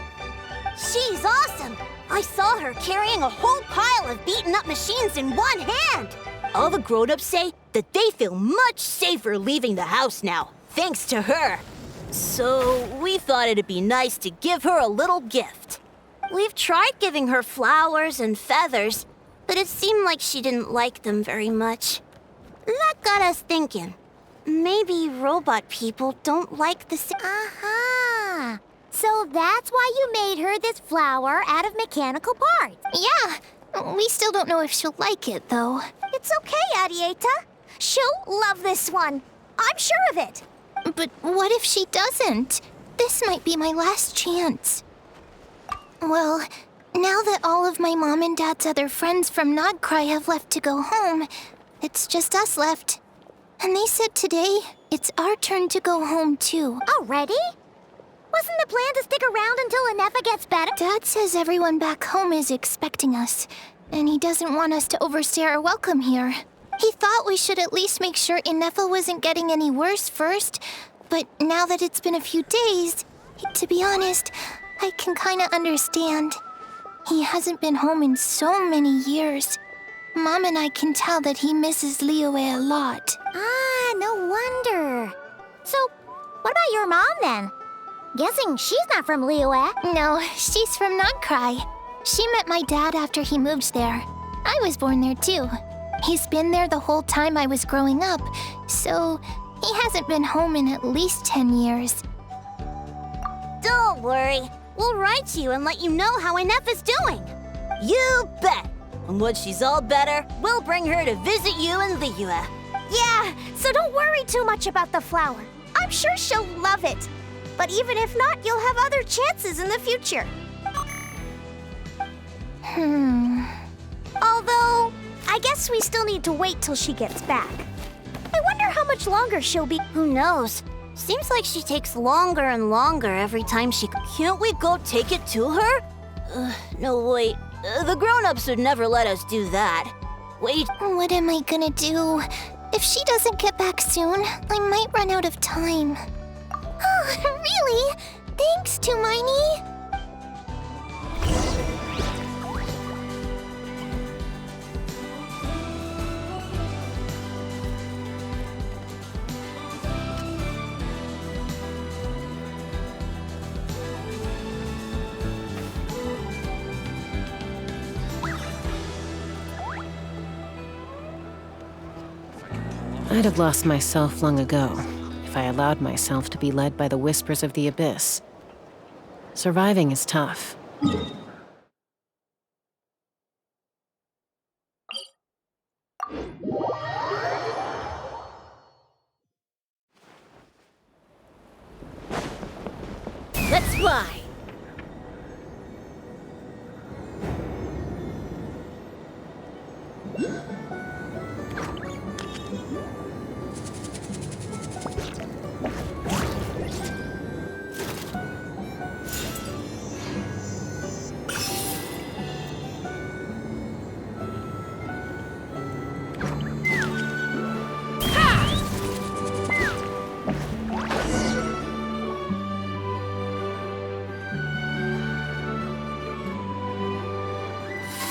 She's awesome! I saw her carrying a whole pile of beaten-up machines in one hand! All the grown-ups say that they feel much safer leaving the house now, thanks to her. So, we thought it'd be nice to give her a little gift. We've tried giving her flowers and feathers, but it seemed like she didn't like them very much. That got us thinking. Maybe robot people don't like the Aha! So that's why you made her this flower out of mechanical parts. Yeah, we still don't know if she'll like it, though. It's okay, Arieta. She'll love this one. I'm sure of it. But what if she doesn't? This might be my last chance. Well, now that all of my mom and dad's other friends from Nodcry have left to go home, it's just us left. And they said today, it's our turn to go home too. Already? Wasn't the plan to stick around until Inefa gets better? Dad says everyone back home is expecting us, and he doesn't want us to overstay our welcome here. He thought we should at least make sure Inefa wasn't getting any worse first, but now that it's been a few days, to be honest, I can kinda understand. He hasn't been home in so many years. Mom and I can tell that he misses Liyue a lot. Ah, no wonder. So, what about your mom then? Guessing she's not from Liyue. No, she's from Nagcry. She met my dad after he moved there. I was born there too. He's been there the whole time I was growing up, so he hasn't been home in at least 10 years. Don't worry. We'll write to you and let you know how Inefa's doing. You bet. And when she's all better, we'll bring her to visit you in Liyue. Yeah, so don't worry too much about the flower. I'm sure she'll love it. But even if not, you'll have other chances in the future. Although, I guess we still need to wait till she gets back. I wonder how much longer she'll be. Who knows? Seems like she takes longer and longer every time she... Can't we go take it to her? No, wait. The grown-ups would never let us do that. Wait. What am I gonna do? If she doesn't get back soon, I might run out of time. Oh, really? Thanks, Tumaini. I'd have lost myself long ago if I allowed myself to be led by the whispers of the abyss. Surviving is tough. Let's fly.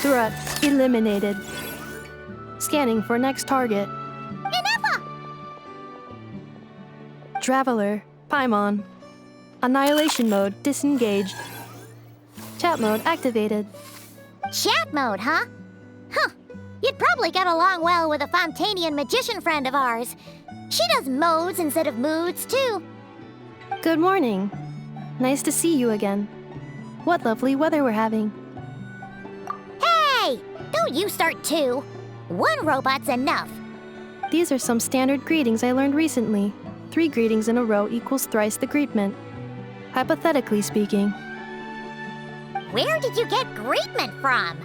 Threat eliminated. Scanning for next target. Inefa! Traveler, Paimon. Annihilation mode disengaged. Chat mode activated. Chat mode, huh? Huh. You'd probably get along well with a Fontanian magician friend of ours. She does modes instead of moods, too. Good morning. Nice to see you again. What lovely weather we're having. Hey! Don't you start too. One robot's enough. These are some standard greetings I learned recently. 3 greetings in a row equals thrice the greetment. Hypothetically speaking. Where did you get greetment from?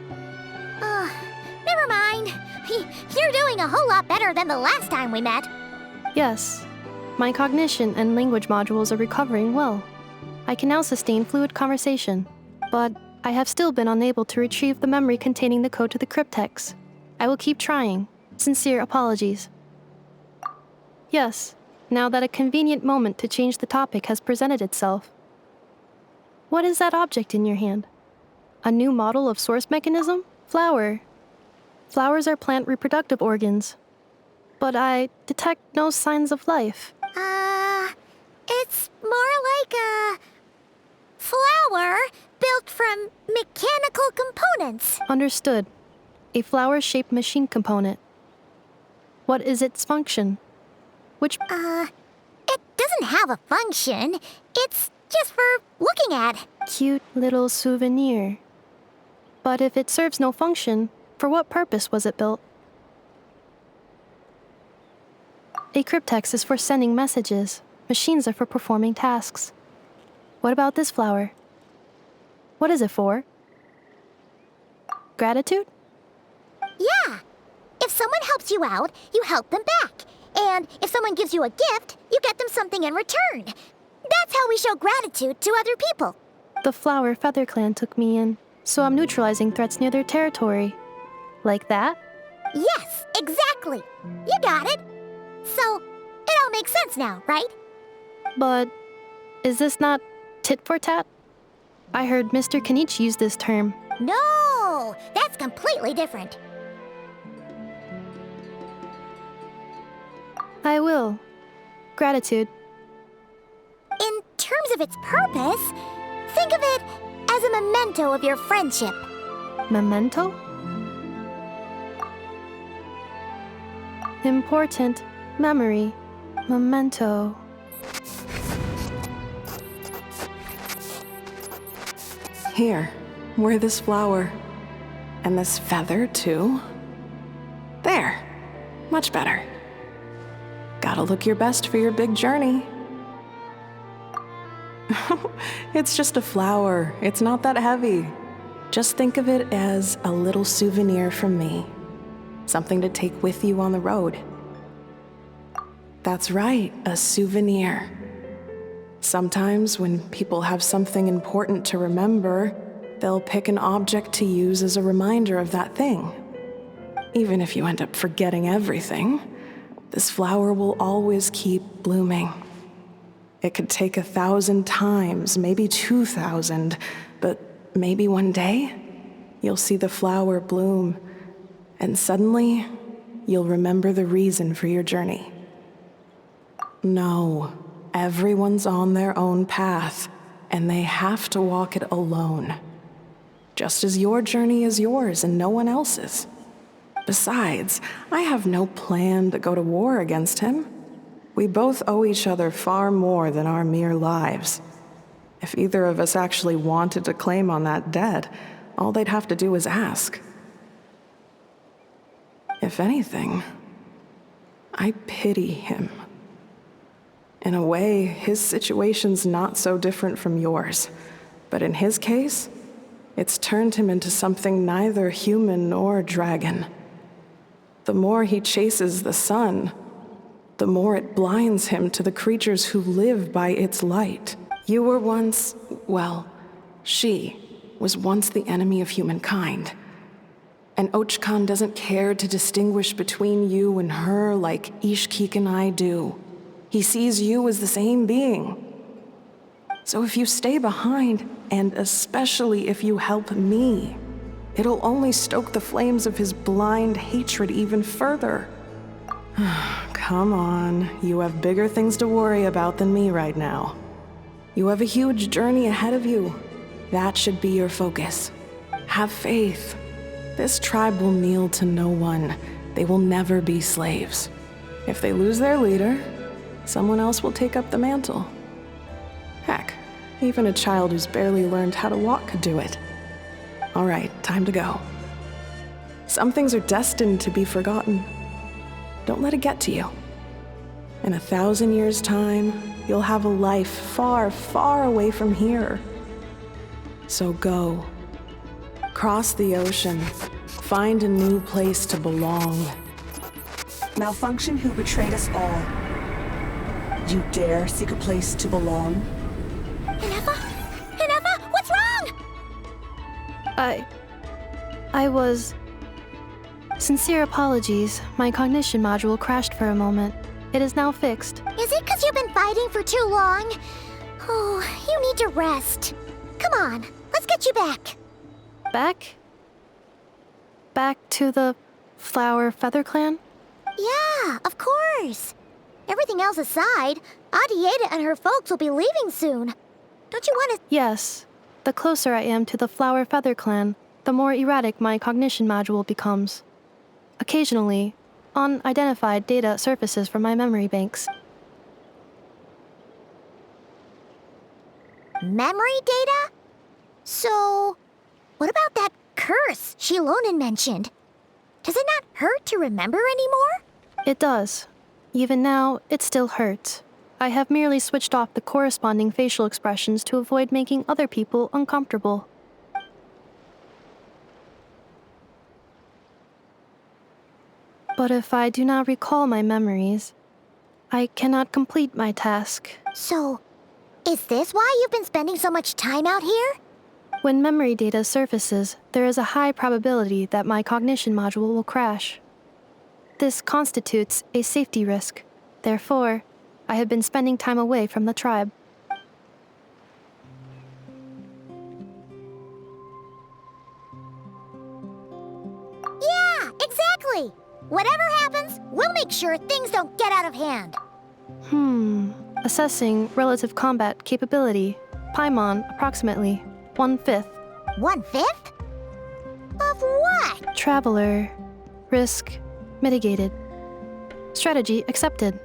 Never mind. You're doing a whole lot better than the last time we met. Yes. My cognition and language modules are recovering well. I can now sustain fluid conversation, but I have still been unable to retrieve the memory containing the code to the cryptex. I will keep trying. Sincere apologies. Yes, now that a convenient moment to change the topic has presented itself. What is that object in your hand? A new model of source mechanism? Flower. Flowers are plant reproductive organs. But I detect no signs of life. It's more like a flower built from mechanical components. Understood. A flower-shaped machine component. What is its function? Which... It doesn't have a function. It's just for looking at. Cute little souvenir. But if it serves no function, for what purpose was it built? A cryptex is for sending messages. Machines are for performing tasks. What about this flower? What is it for? Gratitude? Yeah. If someone helps you out, you help them back. And if someone gives you a gift, you get them something in return. That's how we show gratitude to other people. The Flower Feather Clan took me in, so I'm neutralizing threats near their territory. Like that? Yes, exactly. You got it. So, it all makes sense now, right? But is this not tit for tat? I heard Mr. Kenichi use this term. No, that's completely different. I will. Gratitude. In terms of its purpose, think of it as a memento of your friendship. Memento? Important memory. Memento. Here, wear this flower. And this feather, too. There. Much better. Gotta look your best for your big journey. It's just a flower. It's not that heavy. Just think of it as a little souvenir from me. Something to take with you on the road. That's right, a souvenir. Sometimes when people have something important to remember, they'll pick an object to use as a reminder of that thing. Even if you end up forgetting everything, this flower will always keep blooming. It could take 1,000 times, maybe 2,000, but maybe one day, you'll see the flower bloom, and suddenly, you'll remember the reason for your journey. No, everyone's on their own path, and they have to walk it alone. Just as your journey is yours and no one else's. Besides, I have no plan to go to war against him. We both owe each other far more than our mere lives. If either of us actually wanted to claim on that debt, all they'd have to do is ask. If anything, I pity him. In a way, his situation's not so different from yours. But in his case, it's turned him into something neither human nor dragon. The more he chases the sun, the more it blinds him to the creatures who live by its light. You were once, well, she was once the enemy of humankind. And Ochkan doesn't care to distinguish between you and her like Ishkik and I do. He sees you as the same being. So if you stay behind, and especially if you help me, it'll only stoke the flames of his blind hatred even further. Come on, you have bigger things to worry about than me right now. You have a huge journey ahead of you. That should be your focus. Have faith. This tribe will kneel to no one. They will never be slaves. If they lose their leader, someone else will take up the mantle. Heck, even a child who's barely learned how to walk could do it. All right, time to go. Some things are destined to be forgotten. Don't let it get to you. In 1,000 years' time, you'll have a life far, far away from here. So go. Cross the ocean. Find a new place to belong. Malfunction who betrayed us all. You dare seek a place to belong? Hinefa? Hinefa, what's wrong? I was... Sincere apologies. My cognition module crashed for a moment. It is now fixed. Is it because you've been fighting for too long? Oh, you need to rest. Come on, let's get you back. Back? Back to the Flower Feather Clan? Yeah, of course. Everything else aside, Adieta and her folks will be leaving soon. Don't you want to... Yes. The closer I am to the Flower Feather Clan, the more erratic my cognition module becomes. Occasionally, unidentified data surfaces from my memory banks. Memory data? So, what about that curse Shilonen mentioned? Does it not hurt to remember anymore? It does. Even now, it still hurts. I have merely switched off the corresponding facial expressions to avoid making other people uncomfortable. But if I do not recall my memories, I cannot complete my task. So, is this why you've been spending so much time out here? When memory data surfaces, there is a high probability that my cognition module will crash. This constitutes a safety risk. Therefore, I have been spending time away from the tribe. Yeah, exactly! Whatever happens, we'll make sure things don't get out of hand. Assessing relative combat capability. Paimon, approximately 1/5. 1/5? Of what? Traveler. Risk mitigated. Strategy accepted.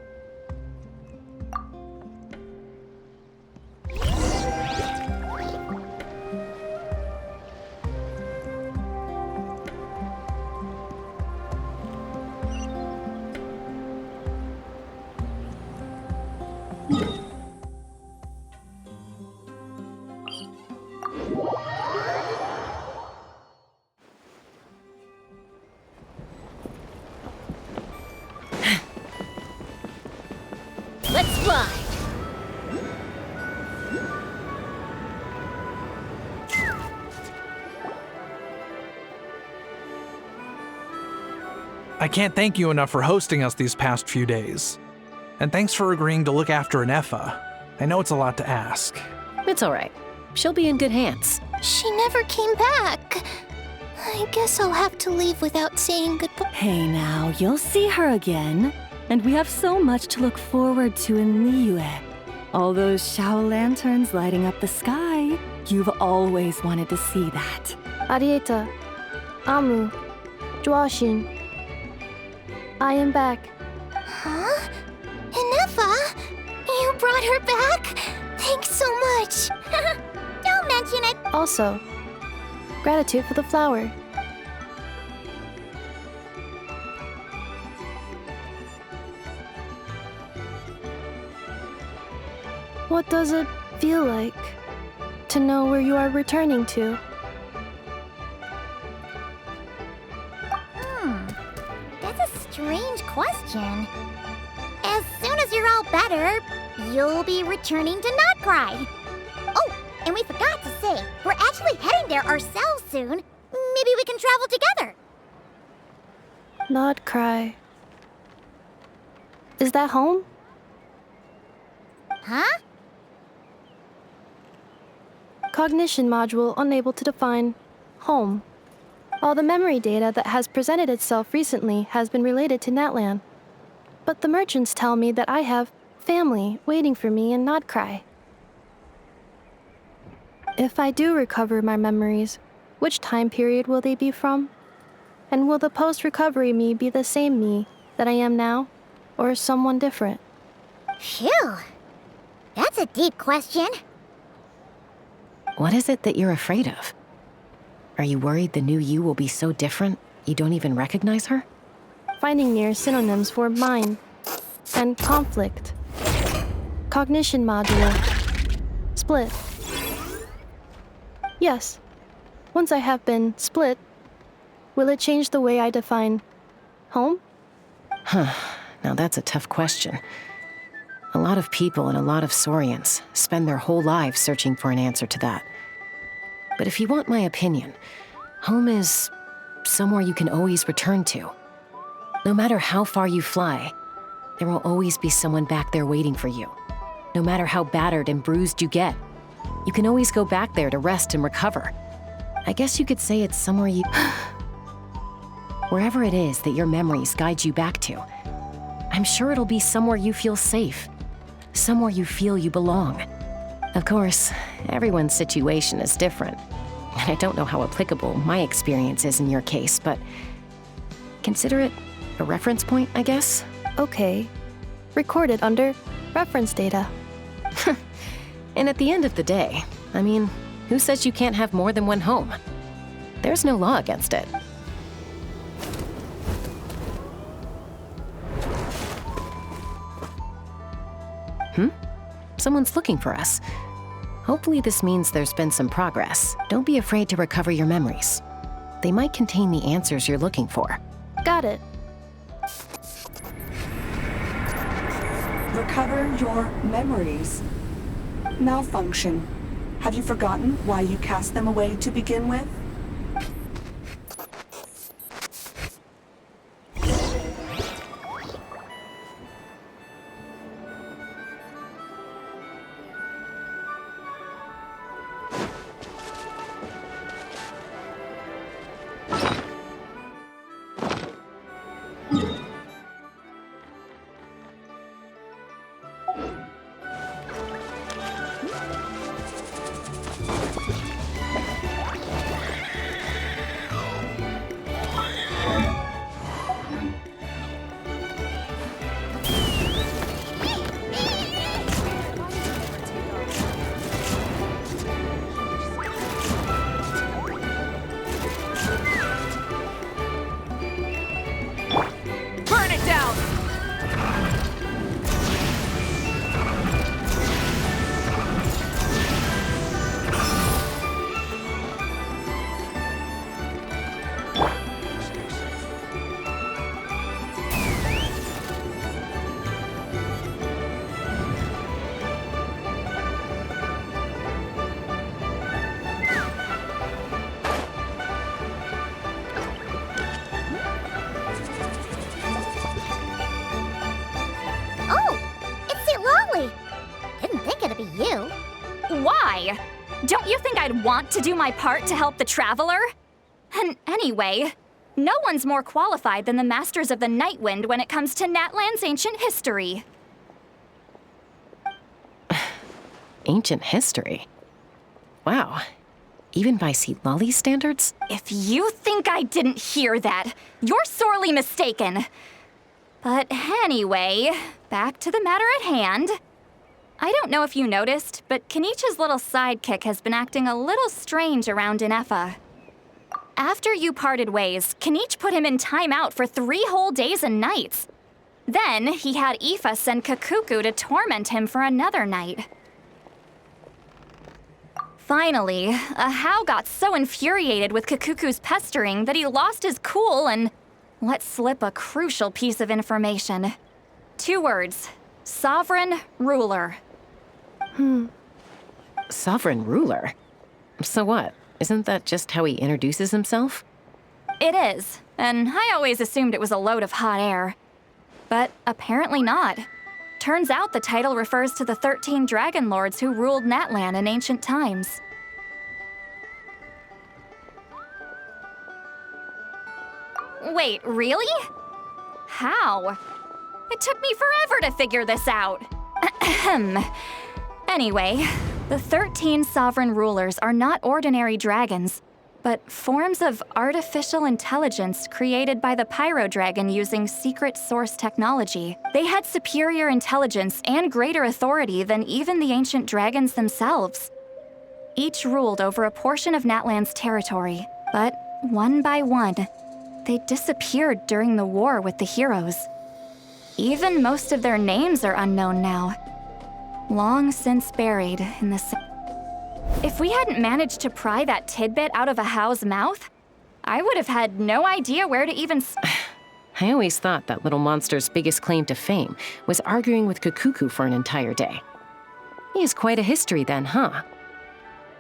Let's fly! I can't thank you enough for hosting us these past few days. And thanks for agreeing to look after Neffa. I know it's a lot to ask. It's all right. She'll be in good hands. She never came back. I guess I'll have to leave without saying goodbye. Hey now, you'll see her again. And we have so much to look forward to in Liyue. All those Shao lanterns lighting up the sky. You've always wanted to see that. Arieta. Amu. Joashin. I am back. Huh? Neffa? You brought her back? Thanks so much. Don't mention it. Also, gratitude for the flower. What does it feel like to know where you are returning to? That's a strange question. As soon as you're all better, you'll be returning to Notcry. Oh, and we forgot to say, we're actually heading there ourselves soon. Maybe we can travel together. Notcry. Is that home? Huh? Cognition module unable to define home. All the memory data that has presented itself recently has been related to Natlan. But the merchants tell me that I have family waiting for me in Notcry. If I do recover my memories, which time period will they be from? And will the post-recovery me be the same me that I am now, or someone different? Phew. That's a deep question. What is it that you're afraid of? Are you worried the new you will be so different you don't even recognize her? Finding near synonyms for mind and conflict. Cognition module. Split. Yes. Once I have been split, will it change the way I define home? Now that's a tough question. A lot of people and a lot of Saurians spend their whole lives searching for an answer to that. But if you want my opinion, home is somewhere you can always return to. No matter how far you fly, there will always be someone back there waiting for you. No matter how battered and bruised you get, you can always go back there to rest and recover. I guess you could say it's somewhere you... Wherever it is that your memories guide you back to, I'm sure it'll be somewhere you feel safe. Somewhere you feel you belong. Of course, everyone's situation is different. And I don't know how applicable my experience is in your case, but consider it a reference point, I guess? Okay. Recorded under reference data. And at the end of the day, I mean, who says you can't have more than one home? There's no law against it. Someone's looking for us. Hopefully this means there's been some progress. Don't be afraid to recover your memories. They might contain the answers you're looking for. Got it. Recover your memories. Malfunction. Have you forgotten why you cast them away to begin with? you. Why? Don't you think I'd want to do my part to help the Traveler? And anyway, no one's more qualified than the Masters of the Nightwind when it comes to Natlan's ancient history. Ancient history? Wow. Even by Seatlali standards? If you think I didn't hear that, you're sorely mistaken. But anyway, back to the matter at hand. I don't know if you noticed, but Kenichi's little sidekick has been acting a little strange around Inefa. After you parted ways, Kenich put him in timeout for 3 whole days and nights. Then he had Aoife send Kakuku to torment him for another night. Finally, Ahau got so infuriated with Kakuku's pestering that he lost his cool and let slip a crucial piece of information. 2 words. Sovereign Ruler. Sovereign ruler? So what? Isn't that just how he introduces himself? It is, and I always assumed it was a load of hot air. But apparently not. Turns out the title refers to the 13 Dragon Lords who ruled Natlan in ancient times. Wait, really? How? It took me forever to figure this out. Anyway, the 13 sovereign rulers are not ordinary dragons, but forms of artificial intelligence created by the Pyro Dragon using secret source technology. They had superior intelligence and greater authority than even the ancient dragons themselves. Each ruled over a portion of Natlan's territory, but one by one, they disappeared during the war with the heroes. Even most of their names are unknown now. Long since buried in the If we hadn't managed to pry that tidbit out of Ahau's mouth, I would have had no idea where to even I always thought that little monster's biggest claim to fame was arguing with Kakuku for an entire day. He has quite a history then, huh?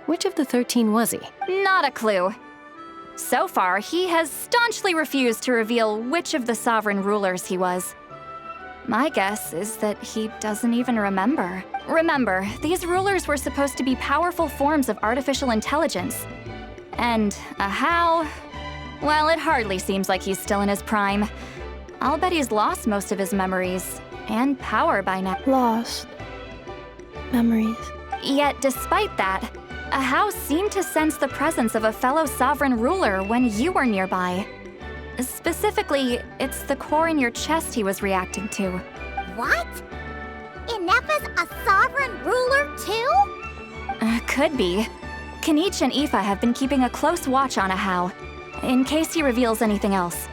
Which of the 13 was he? Not a clue. So far, he has staunchly refused to reveal which of the sovereign rulers he was. My guess is that he doesn't even remember. Remember, these rulers were supposed to be powerful forms of artificial intelligence. And Ahau, well, it hardly seems like he's still in his prime. I'll bet he's lost most of his memories and power by now. Lost memories. Yet, despite that, Ahau seemed to sense the presence of a fellow sovereign ruler when you were nearby. Specifically, it's the core in your chest he was reacting to. What? Inefa's a sovereign ruler too? Could be. Kenich and Aoife have been keeping a close watch on Ahau, in case he reveals anything else.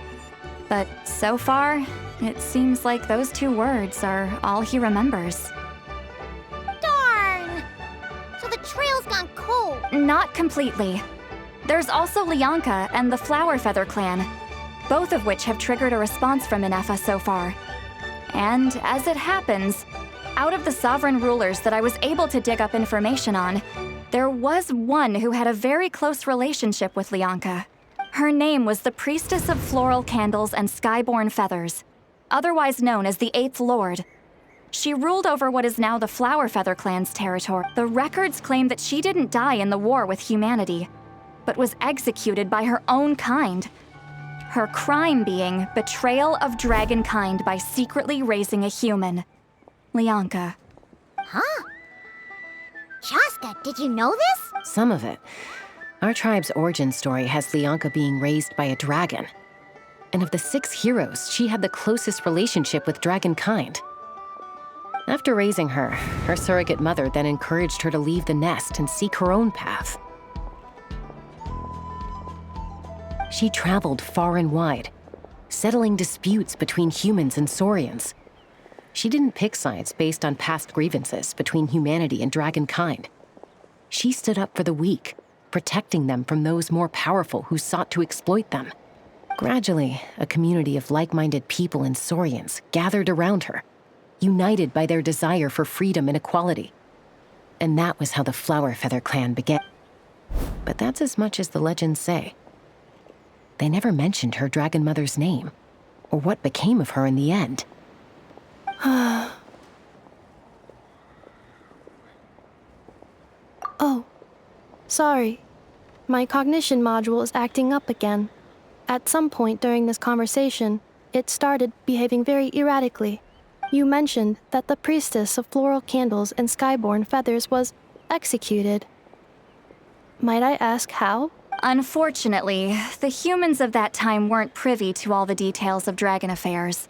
But so far, it seems like those 2 words are all he remembers. Darn! So the trail's gone cold. Not completely. There's also Lianka and the Flower Feather clan, both of which have triggered a response from Inefa so far. And as it happens, out of the sovereign rulers that I was able to dig up information on, there was one who had a very close relationship with Lianka. Her name was the Priestess of Floral Candles and Skyborn Feathers, otherwise known as the 8th Lord. She ruled over what is now the Flower Feather clan's territory. The records claim that she didn't die in the war with humanity, but was executed by her own kind. Her crime being betrayal of dragonkind by secretly raising a human. Lianka. Huh? Shaska, did you know this? Some of it. Our tribe's origin story has Lianka being raised by a dragon. And of the 6 heroes, she had the closest relationship with dragonkind. After raising her, her surrogate mother then encouraged her to leave the nest and seek her own path. She traveled far and wide, settling disputes between humans and Saurians. She didn't pick sides based on past grievances between humanity and dragonkind. She stood up for the weak, protecting them from those more powerful who sought to exploit them. Gradually, a community of like-minded people and Saurians gathered around her, united by their desire for freedom and equality. And that was how the Flower Feather clan began. But that's as much as the legends say. They never mentioned her dragon mother's name, or what became of her in the end. Oh, sorry. My cognition module is acting up again. At some point during this conversation, it started behaving very erratically. You mentioned that the priestess of floral candles and skyborn feathers was executed. Might I ask how? Unfortunately, the humans of that time weren't privy to all the details of dragon affairs.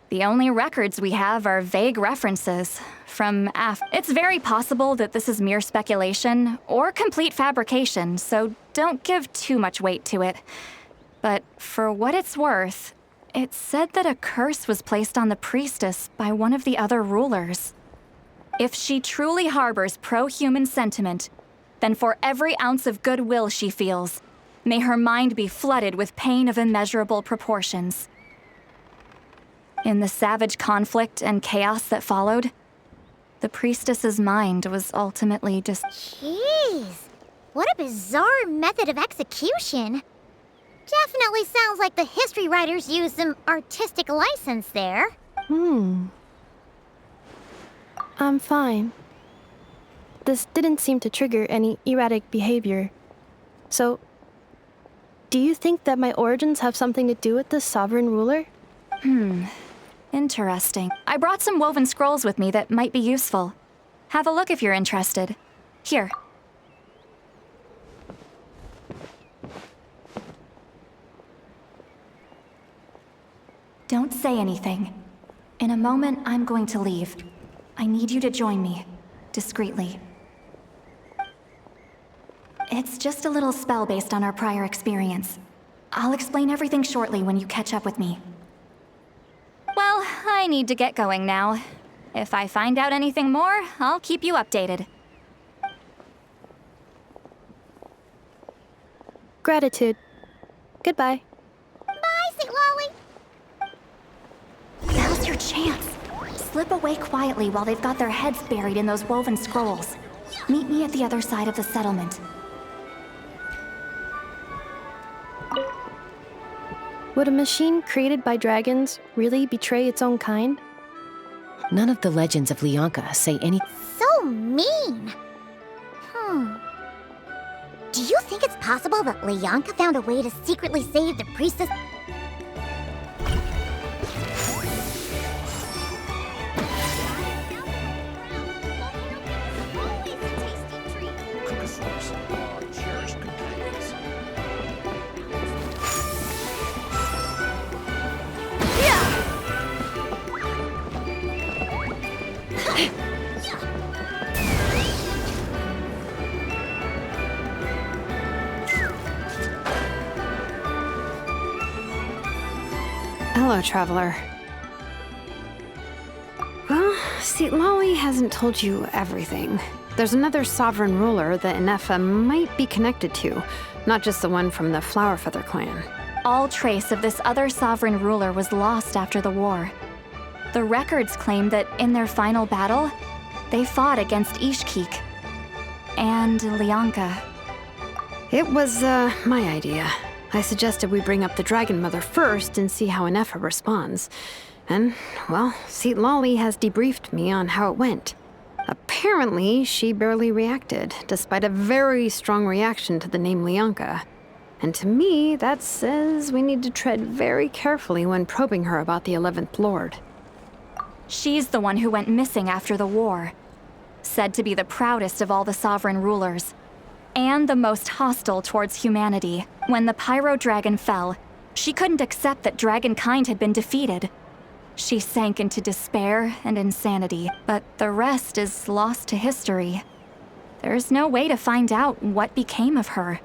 The only records we have are vague references from It's very possible that this is mere speculation or complete fabrication, so don't give too much weight to it. But for what it's worth, it said that a curse was placed on the priestess by one of the other rulers. If she truly harbors pro-human sentiment, then for every ounce of goodwill she feels, may her mind be flooded with pain of immeasurable proportions. In the savage conflict and chaos that followed, the priestess's mind was ultimately just... Jeez, what a bizarre method of execution. Definitely sounds like the history writers used some artistic license there. I'm fine. This didn't seem to trigger any erratic behavior. So, do you think that my origins have something to do with this sovereign ruler? Interesting. I brought some woven scrolls with me that might be useful. Have a look if you're interested. Here. Don't say anything. In a moment, I'm going to leave. I need you to join me, discreetly. It's just a little spell based on our prior experience. I'll explain everything shortly when you catch up with me. Well, I need to get going now. If I find out anything more, I'll keep you updated. Gratitude. Goodbye. Bye, Sweet Lolly. Now's your chance. Slip away quietly while they've got their heads buried in those woven scrolls. Meet me at the other side of the settlement. Would a machine created by dragons really betray its own kind? None of the legends of Lyanka say any... So mean. Do you think it's possible that Lyanka found a way to secretly save the priestess? Hello, Traveler. Well, Lolly hasn't told you everything. There's another sovereign ruler that Inefa might be connected to, not just the one from the Flower Feather clan. All trace of this other sovereign ruler was lost after the war. The records claim that in their final battle, they fought against Ishkik and Lyanka. It was, my idea. I suggested we bring up the Dragon Mother first and see how Inefa responds. And, well, Lolly has debriefed me on how it went. Apparently, she barely reacted, despite a very strong reaction to the name Lyanka. And to me, that says we need to tread very carefully when probing her about the 11th Lord. She's the one who went missing after the war. Said to be the proudest of all the sovereign rulers. And the most hostile towards humanity. When the Pyro Dragon fell, she couldn't accept that dragonkind had been defeated. She sank into despair and insanity, but the rest is lost to history. There's no way to find out what became of her,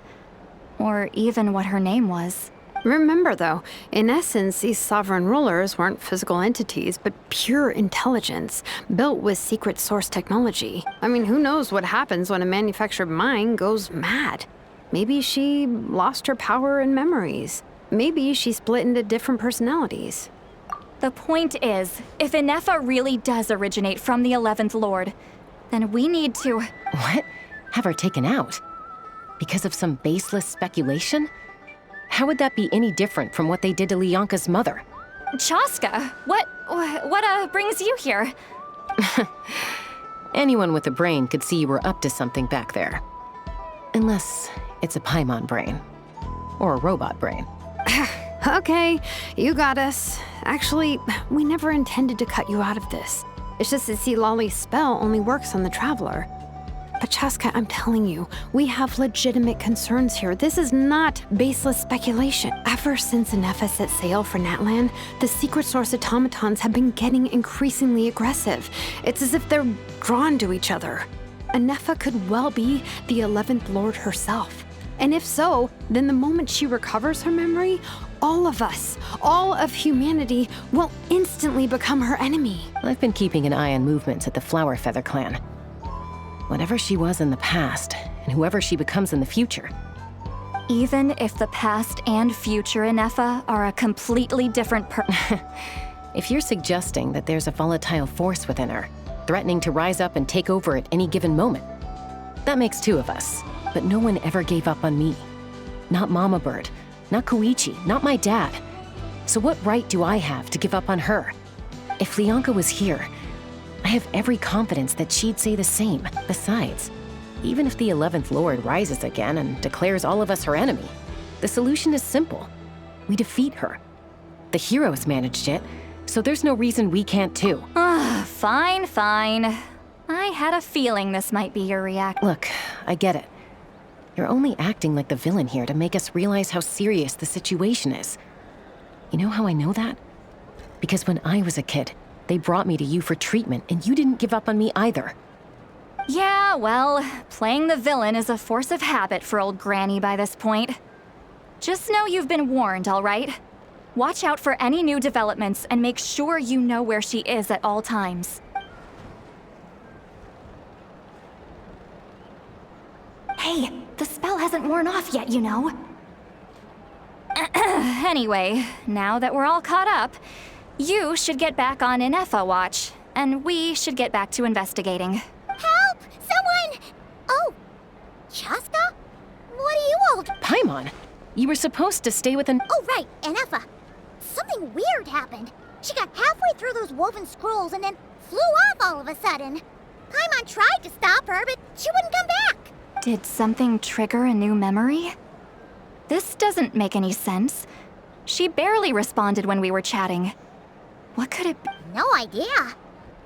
or even what her name was. Remember, though, in essence, these sovereign rulers weren't physical entities, but pure intelligence, built with secret source technology. I mean, who knows what happens when a manufactured mind goes mad? Maybe she lost her power and memories. Maybe she split into different personalities. The point is, if Inefa really does originate from the 11th Lord, then we need to... What? Have her taken out? Because of some baseless speculation? How would that be any different from what they did to Lyanka's mother? Chaska, what brings you here? Anyone with a brain could see you were up to something back there. Unless it's a Paimon brain. Or a robot brain. Okay, you got us. Actually, we never intended to cut you out of this. It's just that Lolly's spell only works on the Traveler. But Chaska, I'm telling you, we have legitimate concerns here. This is not baseless speculation. Ever since Anefa set sail for Natlan, the secret source automatons have been getting increasingly aggressive. It's as if they're drawn to each other. Anefa could well be the 11th Lord herself. And if so, then the moment she recovers her memory, all of us, all of humanity, will instantly become her enemy. I've been keeping an eye on movements at the Flower Feather clan. Whatever she was in the past, and whoever she becomes in the future. Even if the past and future Anefa are a completely different If you're suggesting that there's a volatile force within her, threatening to rise up and take over at any given moment, that makes two of us. But no one ever gave up on me. Not Mama Bird, not Koichi, not my dad. So what right do I have to give up on her? If Leonka was here, I have every confidence that she'd say the same. Besides, even if the 11th Lord rises again and declares all of us her enemy, the solution is simple. We defeat her. The heroes managed it, so there's no reason we can't too. Fine. I had a feeling this might be your reaction. Look, I get it. You're only acting like the villain here to make us realize how serious the situation is. You know how I know that? Because when I was a kid, they brought me to you for treatment, and you didn't give up on me either. Yeah, well, playing the villain is a force of habit for old Granny by this point. Just know you've been warned, all right? Watch out for any new developments and make sure you know where she is at all times. Hey, the spell hasn't worn off yet, you know. Anyway, now that we're all caught up, you should get back on Anefa watch, and we should get back to investigating. Help! Someone! Oh, Chaska? What are you all... Paimon, you were supposed to stay with an... Oh, right, Anefa. Something weird happened. She got halfway through those woven scrolls and then flew off all of a sudden. Paimon tried to stop her, but she wouldn't come back. Did something trigger a new memory? This doesn't make any sense. She barely responded when we were chatting. What could it be? No idea.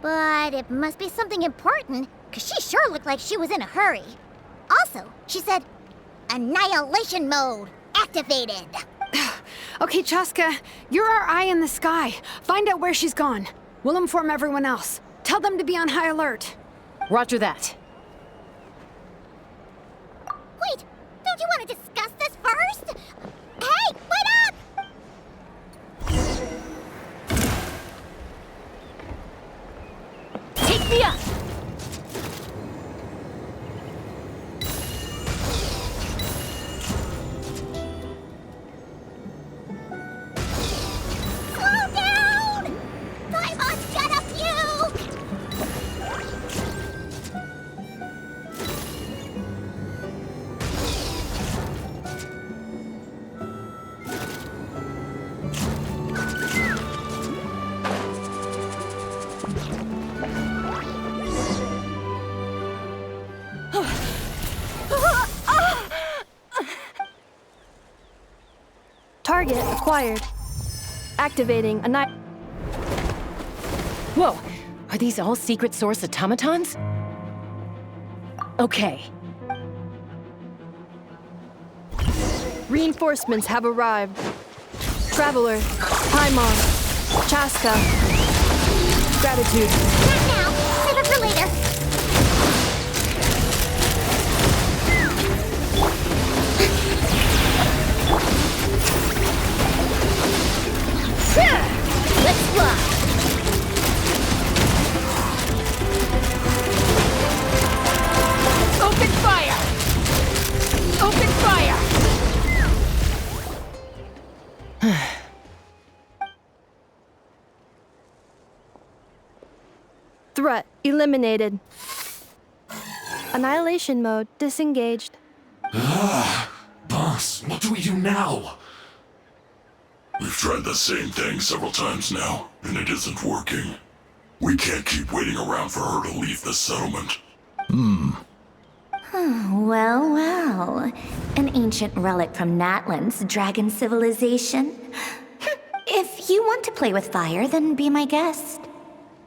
But it must be something important, because she sure looked like she was in a hurry. Also, she said, annihilation mode activated. Okay, Chaska, you're our eye in the sky. Find out where she's gone. We'll inform everyone else. Tell them to be on high alert. Roger that. Wait, don't you want to discuss this first? Hey, wait up! Take me up! Slow down! Paimon's gonna puke! Target acquired. Activating a night. Whoa, are these all secret source automatons? Okay. Reinforcements have arrived. Traveler, Paimon, Chaska. Gratitude. Not now. Save it for later. Let's fly! Open fire! Open fire! Threat eliminated. Annihilation mode disengaged. Boss, what do we do now? We've tried the same thing several times now, and it isn't working. We can't keep waiting around for her to leave the settlement. Well, well. An ancient relic from Natlan's dragon civilization. If you want to play with fire, then be my guest.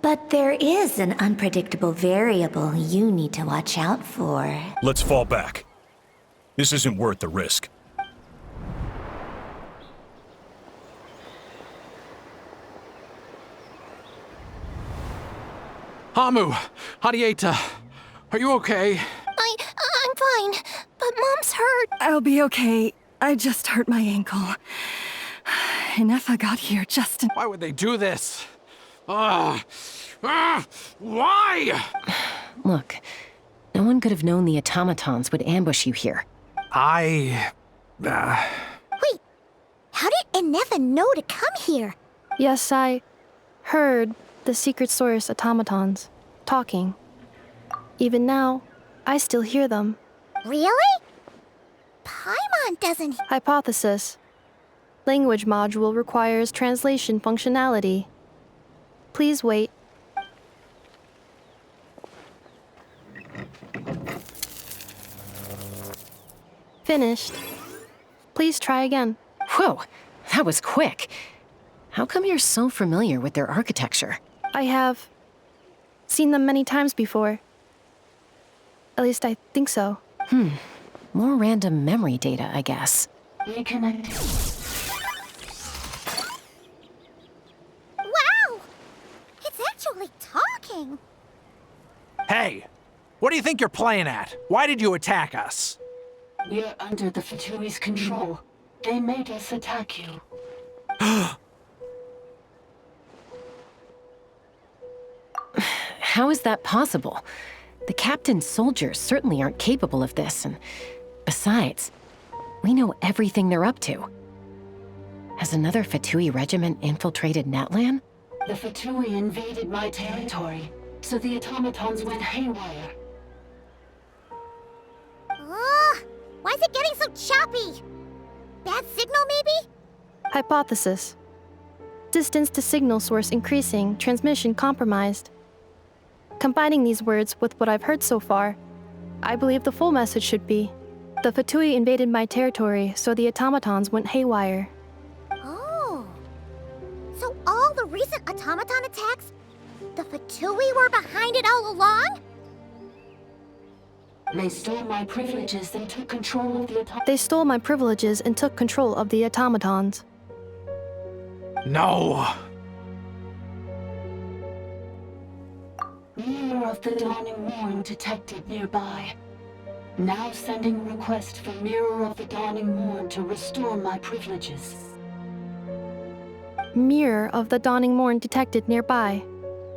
But there is an unpredictable variable you need to watch out for. Let's fall back. This isn't worth the risk. Hamu, Hadieta, are you okay? I'm fine, but Mom's hurt. I'll be okay. I just hurt my ankle. Nefa got here just in— Why would they do this? Why? Look, no one could have known the automatons would ambush you here. Wait, how did Nefa know to come here? Yes, I heard the secret source automatons talking. Even now, I still hear them. Really? Paimon doesn't— Hypothesis. Language module requires translation functionality. Please wait. Finished. Please try again. Whoa, that was quick. How come you're so familiar with their architecture? I have seen them many times before. At least I think so. More random memory data, I guess. Wow! It's actually talking! Hey, what do you think you're playing at? Why did you attack us? We're under the Fatui's control. They made us attack you. How is that possible? The captain's soldiers certainly aren't capable of this, and besides, we know everything they're up to. Has another Fatui regiment infiltrated Natlan? The Fatui invaded my territory, so the automatons went haywire. Why is it getting so choppy? Bad signal, maybe? Hypothesis. Distance to signal source increasing, transmission compromised. Combining these words with what I've heard so far, I believe the full message should be, the Fatui invaded my territory, so the automatons went haywire. Oh. So all the recent automaton attacks, the Fatui were behind it all along? They stole my privileges and took control of the automatons. They stole my privileges and took control of the automatons. No! Mirror of the Dawning Morn detected nearby. Now sending request for Mirror of the Dawning Morn to restore my privileges. Mirror of the Dawning Morn detected nearby.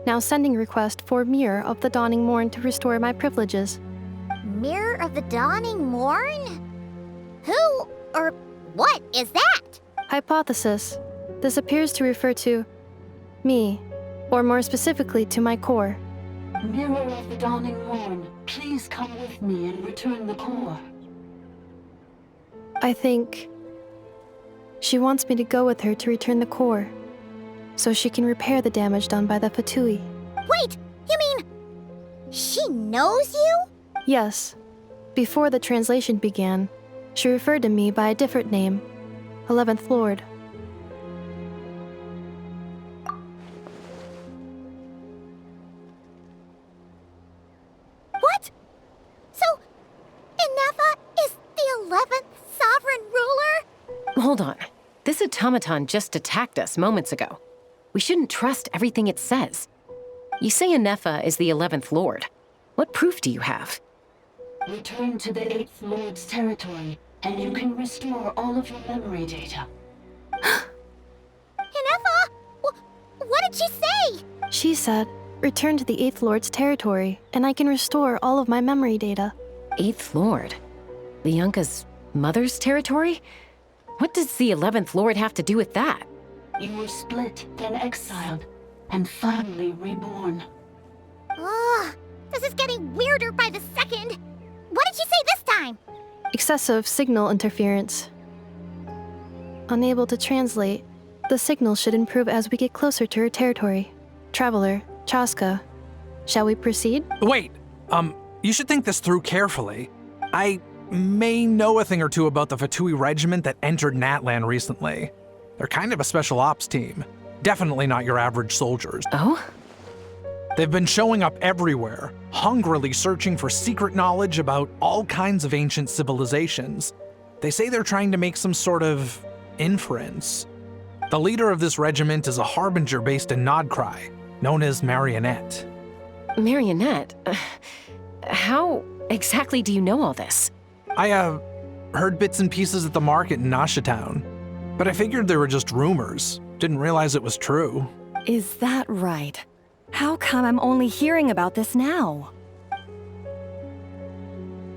Now sending request for Mirror of the Dawning Morn to restore my privileges. Mirror of the Dawning Morn? Who or what is that? Hypothesis. This appears to refer to me, or more specifically to my core. Mirror of the Dawning Morn, please come with me and return the core. I think she wants me to go with her to return the core, so she can repair the damage done by the Fatui. Wait, you mean she knows you? Yes. Before the translation began, she referred to me by a different name, 11th Lord. What? So, Nefa is the 11th sovereign ruler? Hold on. This automaton just attacked us moments ago. We shouldn't trust everything it says. You say Nefa is the 11th Lord. What proof do you have? Return to the 8th Lord's territory, and you can restore all of your memory data. Nefa? What did she say? She said, return to the 8th Lord's territory, and I can restore all of my memory data. 8th Lord? The Yunka's mother's territory? What does the 11th Lord have to do with that? You were split, then exiled, and finally reborn. This is getting weirder by the second. What did she say this time? Excessive signal interference. Unable to translate, the signal should improve as we get closer to her territory. Traveler, Chaska, shall we proceed? Wait, you should think this through carefully. I may know a thing or two about the Fatui regiment that entered Natlan recently. They're kind of a special ops team. Definitely not your average soldiers. Oh? They've been showing up everywhere, hungrily searching for secret knowledge about all kinds of ancient civilizations. They say they're trying to make some sort of inference. The leader of this regiment is a harbinger based in Nodcry, known as Marionette. Marionette? How exactly do you know all this? I, heard bits and pieces at the market in Nashatown, but I figured they were just rumors. Didn't realize it was true. Is that right? How come I'm only hearing about this now?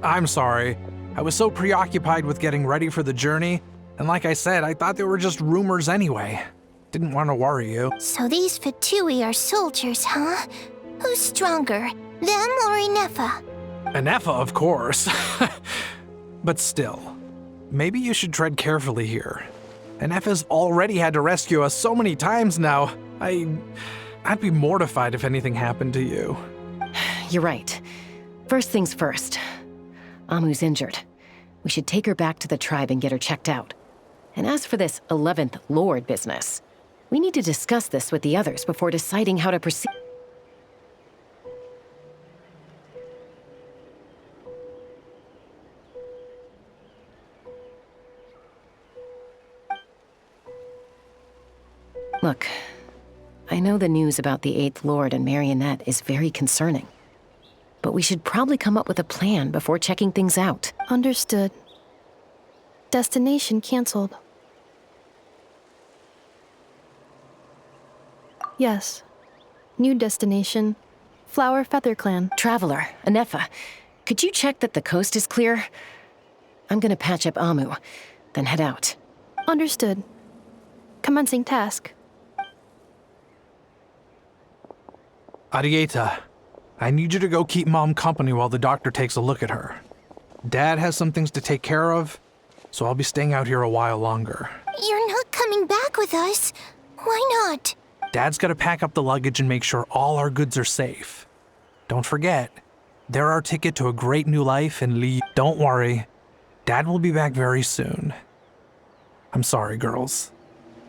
I'm sorry. I was so preoccupied with getting ready for the journey, and like I said, I thought they were just rumors anyway. Didn't want to worry you. So these Fatui are soldiers, huh? Who's stronger, them or Inefa? Inefa, of course. But still, maybe you should tread carefully here. Inefa's already had to rescue us so many times now. I'd be mortified if anything happened to you. You're right. First things first. Amu's injured. We should take her back to the tribe and get her checked out. And as for this 11th Lord business, we need to discuss this with the others before deciding how to proceed. Look, I know the news about the 8th Lord and Marionette is very concerning. But we should probably come up with a plan before checking things out. Understood. Destination canceled. Yes. New destination. Flower Feather Clan. Traveler, Inefa, could you check that the coast is clear? I'm gonna patch up Amu, then head out. Understood. Commencing task. Arieta, I need you to go keep Mom company while the doctor takes a look at her. Dad has some things to take care of, so I'll be staying out here a while longer. You're not coming back with us. Why not? Dad's gotta pack up the luggage and make sure all our goods are safe. Don't forget, they're our ticket to a great new life in Li. Don't worry, Dad will be back very soon. I'm sorry, girls.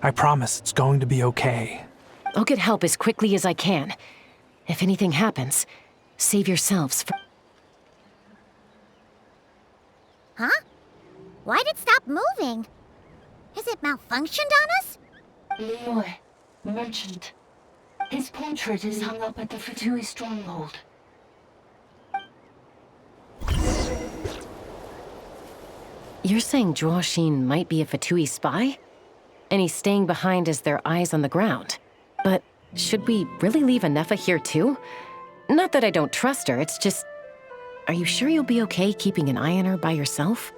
I promise it's going to be okay. I'll get help as quickly as I can. If anything happens, save yourselves for... Huh? Why'd it stop moving? Has it malfunctioned on us? Liyue, merchant. His portrait is hung up at the Fatui stronghold. You're saying Zhuoxin might be a Fatui spy? And he's staying behind as their eyes on the ground. But should we really leave Inefa here too? Not that I don't trust her, it's just... Are you sure you'll be okay keeping an eye on her by yourself?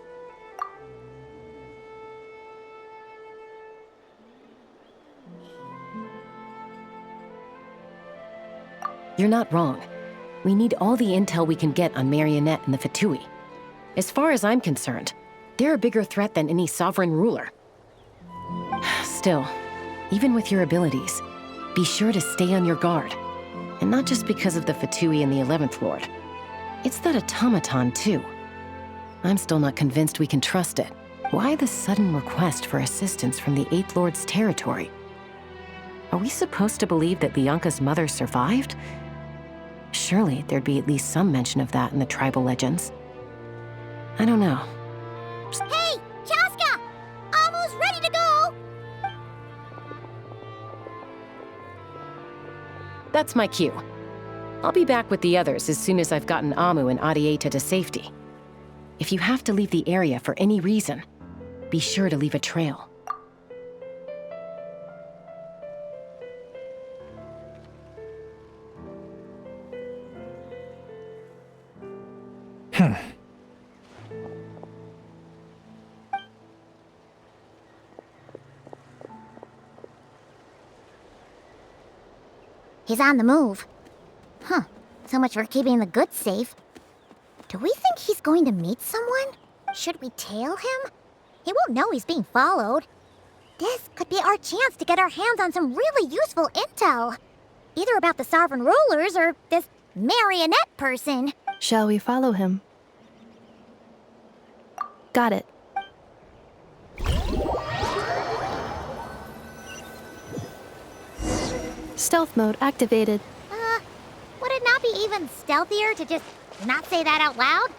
You're not wrong. We need all the intel we can get on Marionette and the Fatui. As far as I'm concerned, they're a bigger threat than any sovereign ruler. Still, even with your abilities, be sure to stay on your guard. And not just because of the Fatui and the 11th Lord. It's that automaton, too. I'm still not convinced we can trust it. Why the sudden request for assistance from the 8th Lord's territory? Are we supposed to believe that Lianka's mother survived? Surely there'd be at least some mention of that in the tribal legends. I don't know. Hey, Chaska! Amu's ready to go! That's my cue. I'll be back with the others as soon as I've gotten Amu and Arieta to safety. If you have to leave the area for any reason, be sure to leave a trail. He's on the move. Huh. So much for keeping the goods safe. Do we think he's going to meet someone? Should we tail him? He won't know he's being followed. This could be our chance to get our hands on some really useful intel. Either about the sovereign rulers or this marionette person. Shall we follow him? Got it. Stealth mode activated. Would it not be even stealthier to just not say that out loud?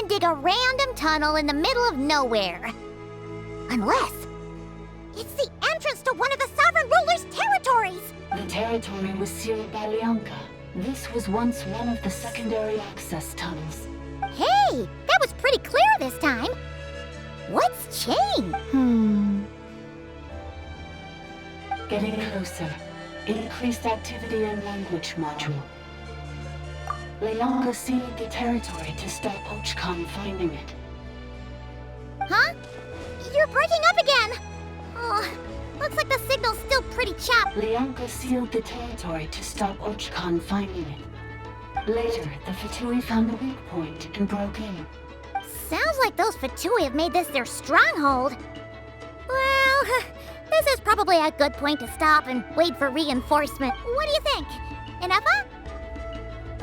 Dig a random tunnel in the middle of nowhere. Unless it's the entrance to one of the sovereign ruler's territories. The territory was sealed by Lianka. This was once one of the secondary access tunnels. Hey, that was pretty clear this time. What's changed? Getting closer. Increased activity in language module. Lianka sealed the territory to stop Ochkan finding it. Huh? You're breaking up again! Oh, looks like the signal's still pretty choppy. Lianka sealed the territory to stop Ochkan finding it. Later, the Fatui found a weak point and broke in. Sounds like those Fatui have made this their stronghold. Well, this is probably a good point to stop and wait for reinforcement. What do you think? Inefa?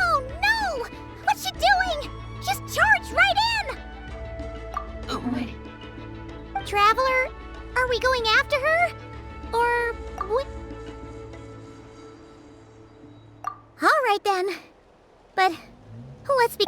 Oh no! What's she doing? Just charged right in! Wait. Traveler, are we going after her? Or what? Alright then. But let's be...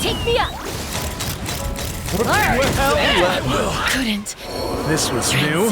Take me up! Couldn't. This was new.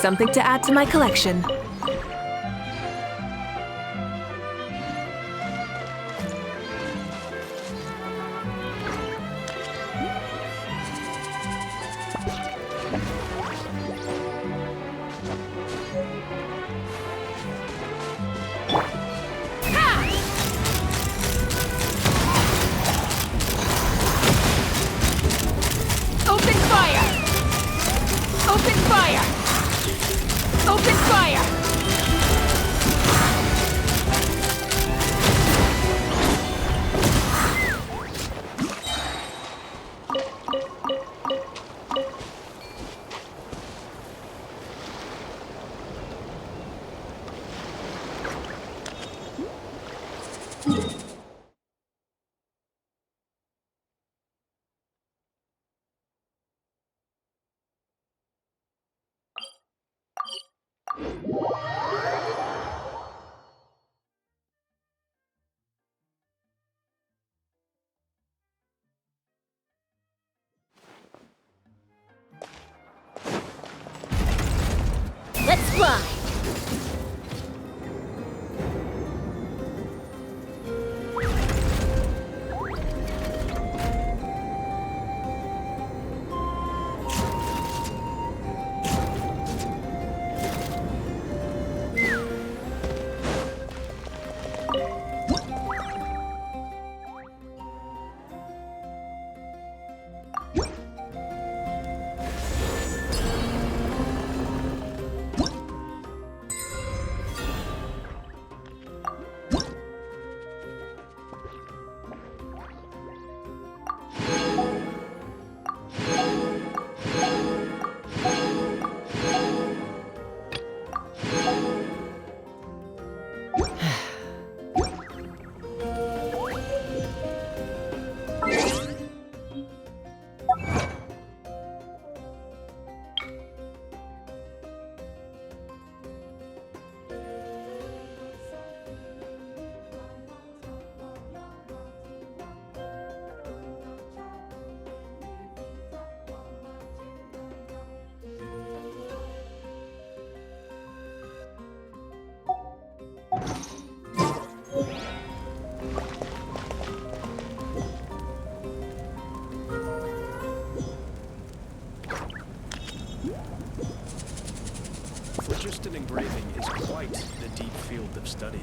Something to add to my collection. Open fire! Open fire! Open fire! Let's fly! Instant engraving is quite the deep field of study.